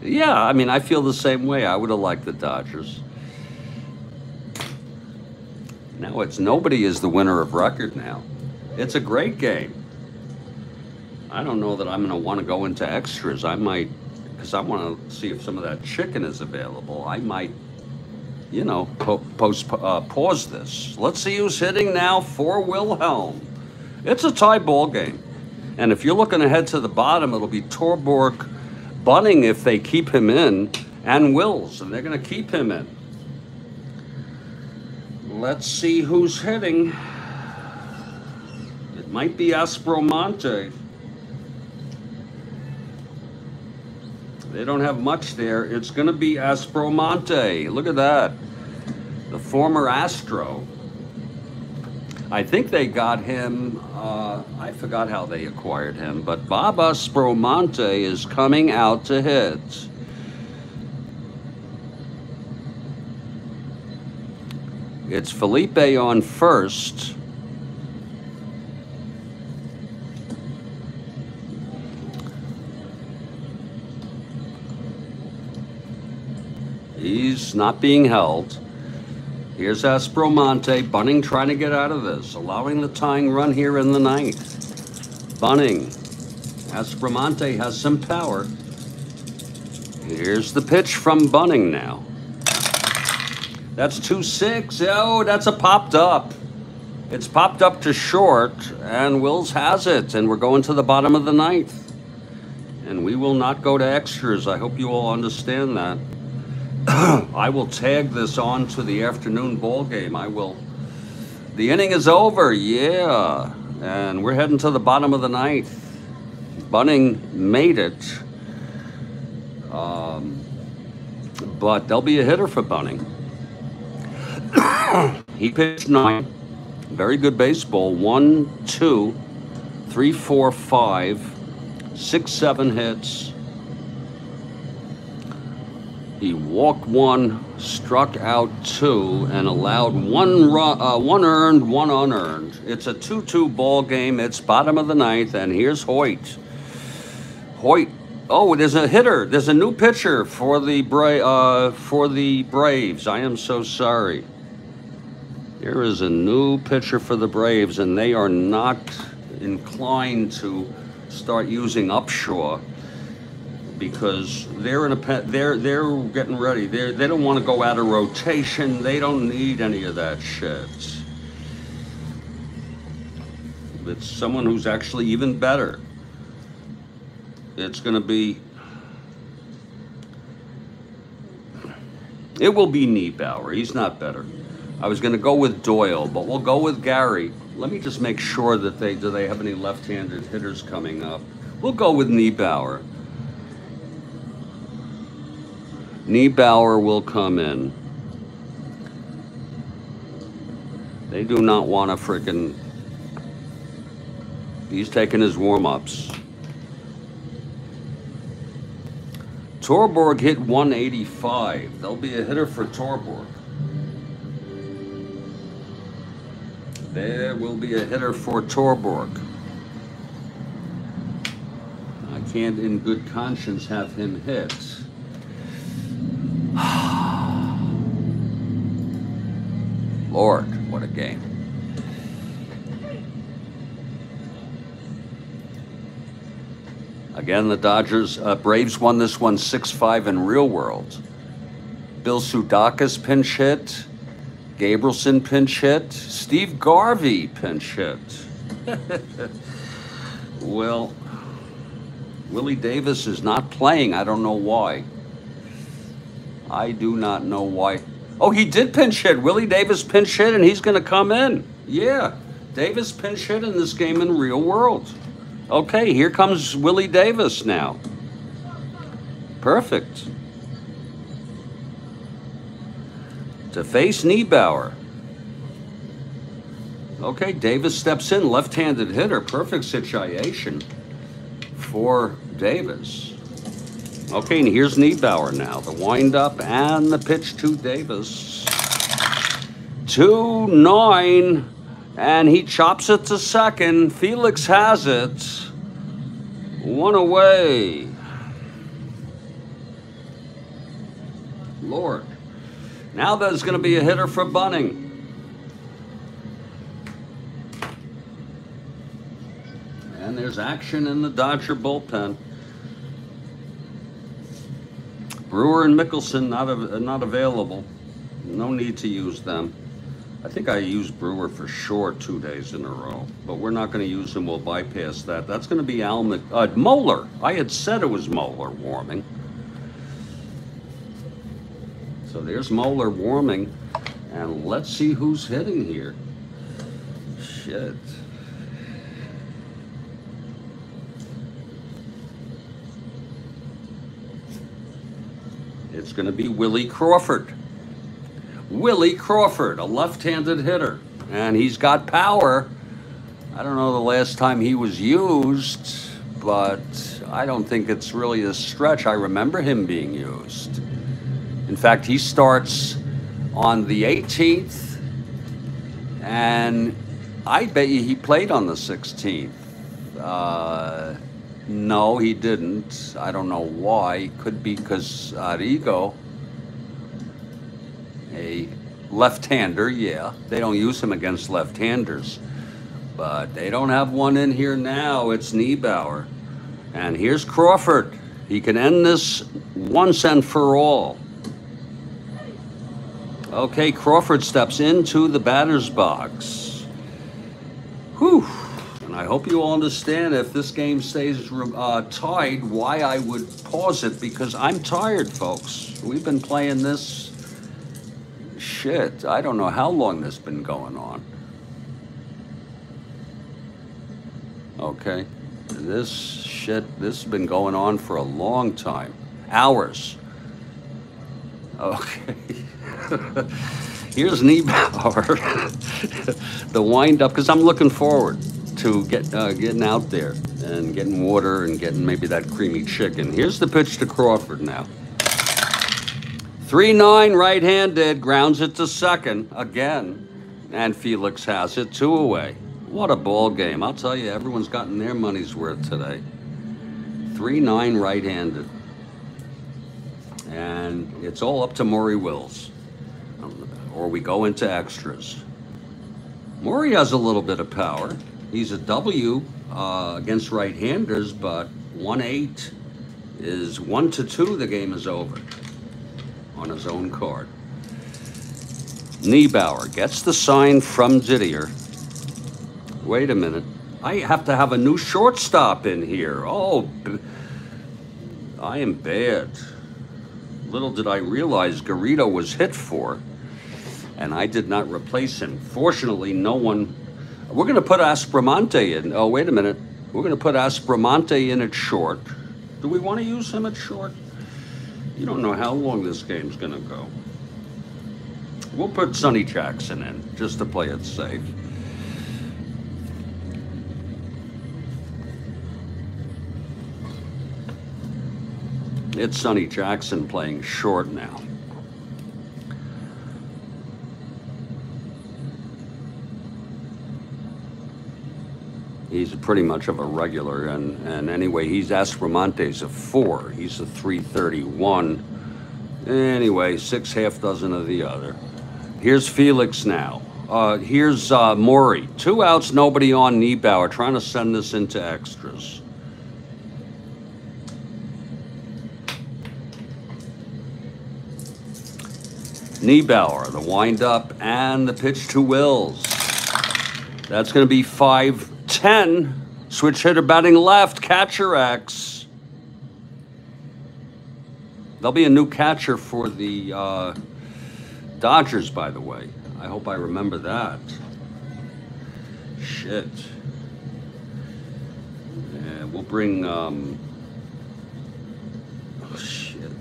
Yeah, I mean, I feel the same way. I would have liked the Dodgers. Now it's nobody is the winner of record now. It's a great game. I don't know that I'm going to want to go into extras. I might, because I want to see if some of that chicken is available. I might, you know, pause this. Let's see who's hitting now for Wilhelm. It's a tie ball game. And if you're looking ahead to the bottom, it'll be Torborg, Bunning if they keep him in, and Wills, and they're going to keep him in. Let's see who's hitting. It might be Aspromonte. They don't have much there. It's going to be Aspromonte. Look at that. The former Astro. I think they got him, I forgot how they acquired him, but Bob Aspromonte is coming out to hit. It's Felipe on first. He's not being held. Here's Aspromonte. Bunning trying to get out of this, allowing the tying run here in the 9th. Bunning. Aspromonte has some power. Here's the pitch from Bunning now. That's 2-6. Oh, that's a popped up. It's popped up to short, and Wills has it, and we're going to the bottom of the 9th. And we will not go to extras. I hope you all understand that. I will tag this on to the afternoon ball game. I will. The inning is over, yeah. And we're heading to the bottom of the 9th. Bunning made it. But there'll be a hitter for Bunning. He pitched 9. Very good baseball. 1, 2, 3, 4, 5, 6, 7 hits. He walked 1, struck out 2, and allowed 1 earned, 1 unearned. It's a 2-2 ball game. It's bottom of the 9th, and here's Hoyt. Hoyt. Oh, there's a hitter. There's a new pitcher for the Braves. I am so sorry. There is a new pitcher for the Braves, and they are not inclined to start using Upshaw, because they're they're getting ready. They don't want to go out of rotation. They don't need any of that shit. It's someone who's actually even better. It's going to be. It will be Niebauer. He's not better. I was going to go with Doyle, but we'll go with Gary. Let me just make sure that do they have any left-handed hitters coming up. We'll go with Niebauer. Niebauer will come in. They do not want to frickin'. He's taking his warm-ups. Torborg hit 185. There'll be a hitter for Torborg. There will be a hitter for Torborg. I can't in good conscience have him hit. Lord, what a game. Again, the Dodgers, Braves won this one 6-5 in real world. Bill Sudakis pinch hit. Gabrielson pinch hit. Steve Garvey pinch hit. Well, Willie Davis is not playing. I don't know why. I do not know why. Oh, he did pinch hit. Willie Davis pinch hit, and he's going to come in. Yeah, Davis pinch hit in this game in real world. Okay, here comes Willie Davis now. Perfect. To face Niebauer. Okay, Davis steps in, left-handed hitter. Perfect situation for Davis. Okay, and here's Niebauer now. The windup and the pitch to Davis. 2-9, and he chops it to second. Felix has it. One away. Lord. Now there's going to be a hitter for Bunning. And there's action in the Dodger bullpen. Brewer and Mickelson not available. No need to use them. I think I used Brewer for sure 2 days in a row, but we're not going to use him. We'll bypass that. That's going to be Moeller. I had said it was Moeller warming. So there's Moeller warming, and let's see who's hitting here. Shit. It's going to be Willie Crawford. Willie Crawford, a left-handed hitter, and he's got power. I don't know the last time he was used, but I don't think it's really a stretch. I remember him being used. In fact, he starts on the 18th, and I bet you he played on the 16th. No, he didn't. I don't know why. Could be because Arrigo, a left-hander, yeah. They don't use him against left-handers. But they don't have one in here now. It's Niebauer. And here's Crawford. He can end this once and for all. Okay, Crawford steps into the batter's box. Whew. And I hope you all understand if this game stays tied, why I would pause it, because I'm tired, folks. We've been playing this shit. I don't know how long this has been going on. Okay. This shit, this has been going on for a long time. Hours. Okay. Here's Niebauer. The wind-up, because I'm looking forward to getting out there and getting water and getting maybe that creamy chicken. Here's the pitch to Crawford now. 3-9 right-handed, grounds it to second again, and Felix has it 2 away. What a ball game. I'll tell you, everyone's gotten their money's worth today. 3-9 right-handed. And it's all up to Maury Wills. Or we go into extras. Maury has a little bit of power. He's a W against right-handers, but 1-8 is 1-2. The game is over on his own card. Niebauer gets the sign from Didier. Wait a minute. I have to have a new shortstop in here. Oh, I am bad. Little did I realize Garrido was hit for, and I did not replace him. Fortunately, no one... We're going to put Aspromonte in. Oh, wait a minute. We're going to put Aspromonte in at short. Do we want to use him at short? You don't know how long this game's going to go. We'll put Sonny Jackson in, just to play it safe. It's Sonny Jackson playing short now. He's pretty much of a regular, and anyway, he's Aspromonte's a 4. He's a 331. Anyway, 6 half dozen of the other. Here's Felix now. Here's Maury. 2 outs, nobody on. Niebauer trying to send this into extras. Niebauer, the windup and the pitch to Wills. That's going to be 5-10. Switch hitter batting left. Catcher X. There'll be a new catcher for the Dodgers, by the way. I hope I remember that. Shit. Yeah, we'll bring... oh, shit.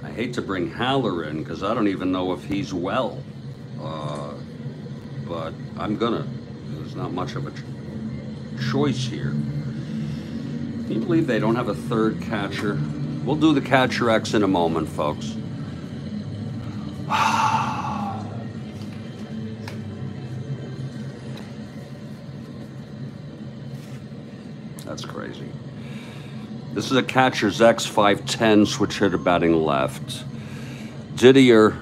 I hate to bring Haller in because I don't even know if he's well. But I'm gonna. There's not much of a choice here. Can you believe they don't have a third catcher? We'll do the catcher X in a moment, folks. That's crazy. This is a catcher's X, 5'10", switch hitter batting left. Didier,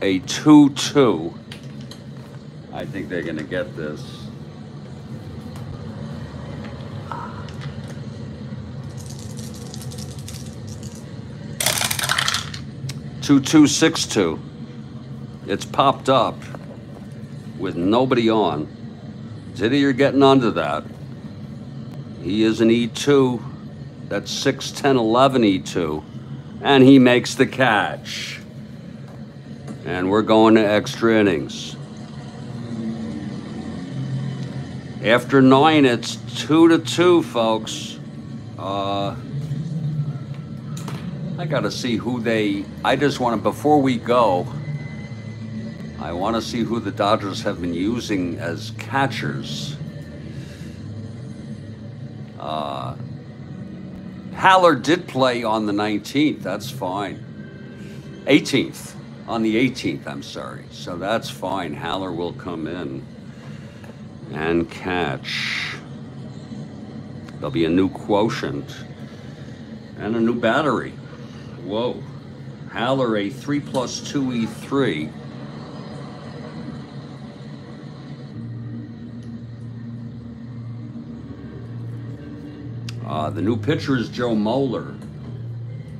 a 2-2. I think they're going to get this. Two 6-2. It's popped up with nobody on. Didier getting onto that. He is an E2. That's 6-10-11 E2. And he makes the catch. And we're going to extra innings. After 9, it's 2-2, folks. I got to see who they... I just want to, before we go, I want to see who the Dodgers have been using as catchers. Haller did play on the 19th. That's fine. 18th. On the 18th, I'm sorry. So that's fine. Haller will come in and catch. There'll be a new quotient and a new battery. Whoa. Haller, a 3+2 E3. The new pitcher is Joe Moeller,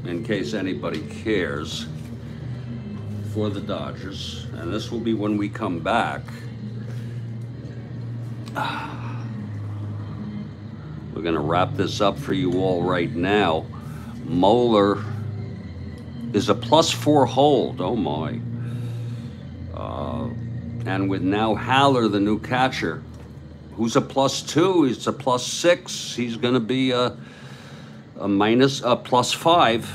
in case anybody cares, for the Dodgers. And this will be when we come back. We're going to wrap this up for you all right now. Moeller is a +4 hold. Oh, my. And with now Haller, the new catcher, who's a +2, he's a +6. He's going to be a +5.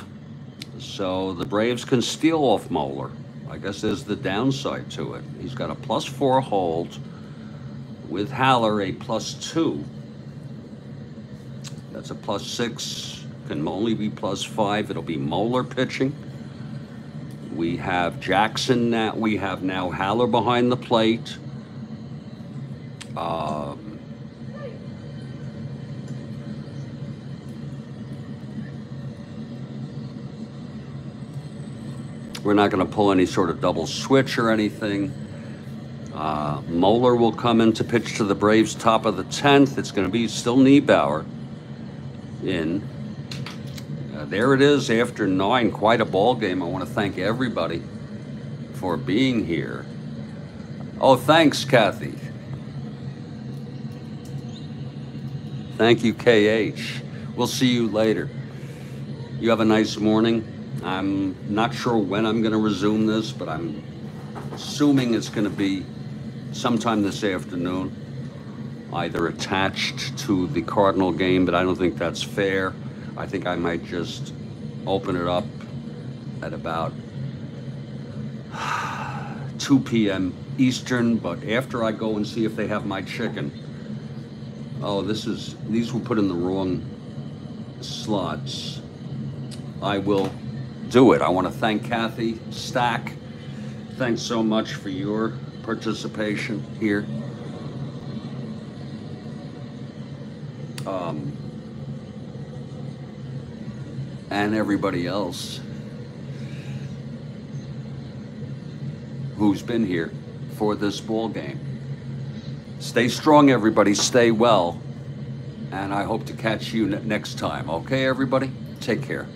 So the Braves can steal off Moeller. I guess there's the downside to it. He's got a +4 hold with Haller, a +2. That's a +6. Can only be +5. It'll be Moeller pitching. We have Jackson now. We have now Haller behind the plate. We're not going to pull any sort of double switch or anything. Moeller will come in to pitch to the Braves top of the 10th. It's going to be still Niebauer in. There it is after 9. Quite a ball game. I want to thank everybody for being here. Oh, thanks, Kathy. Thank you, KH. We'll see you later. You have a nice morning. I'm not sure when I'm going to resume this, but I'm assuming it's going to be sometime this afternoon, either attached to the Cardinal game, but I don't think that's fair. I think I might just open it up at about 2 p.m. Eastern, but after I go and see if they have my chicken. Oh, these were put in the wrong slots. I will do it. I want to thank Kathy Stack. Thanks so much for your participation here. and everybody else who's been here for this ball game. Stay strong, everybody. Stay well. And I hope to catch you next time. Okay, everybody? Take care.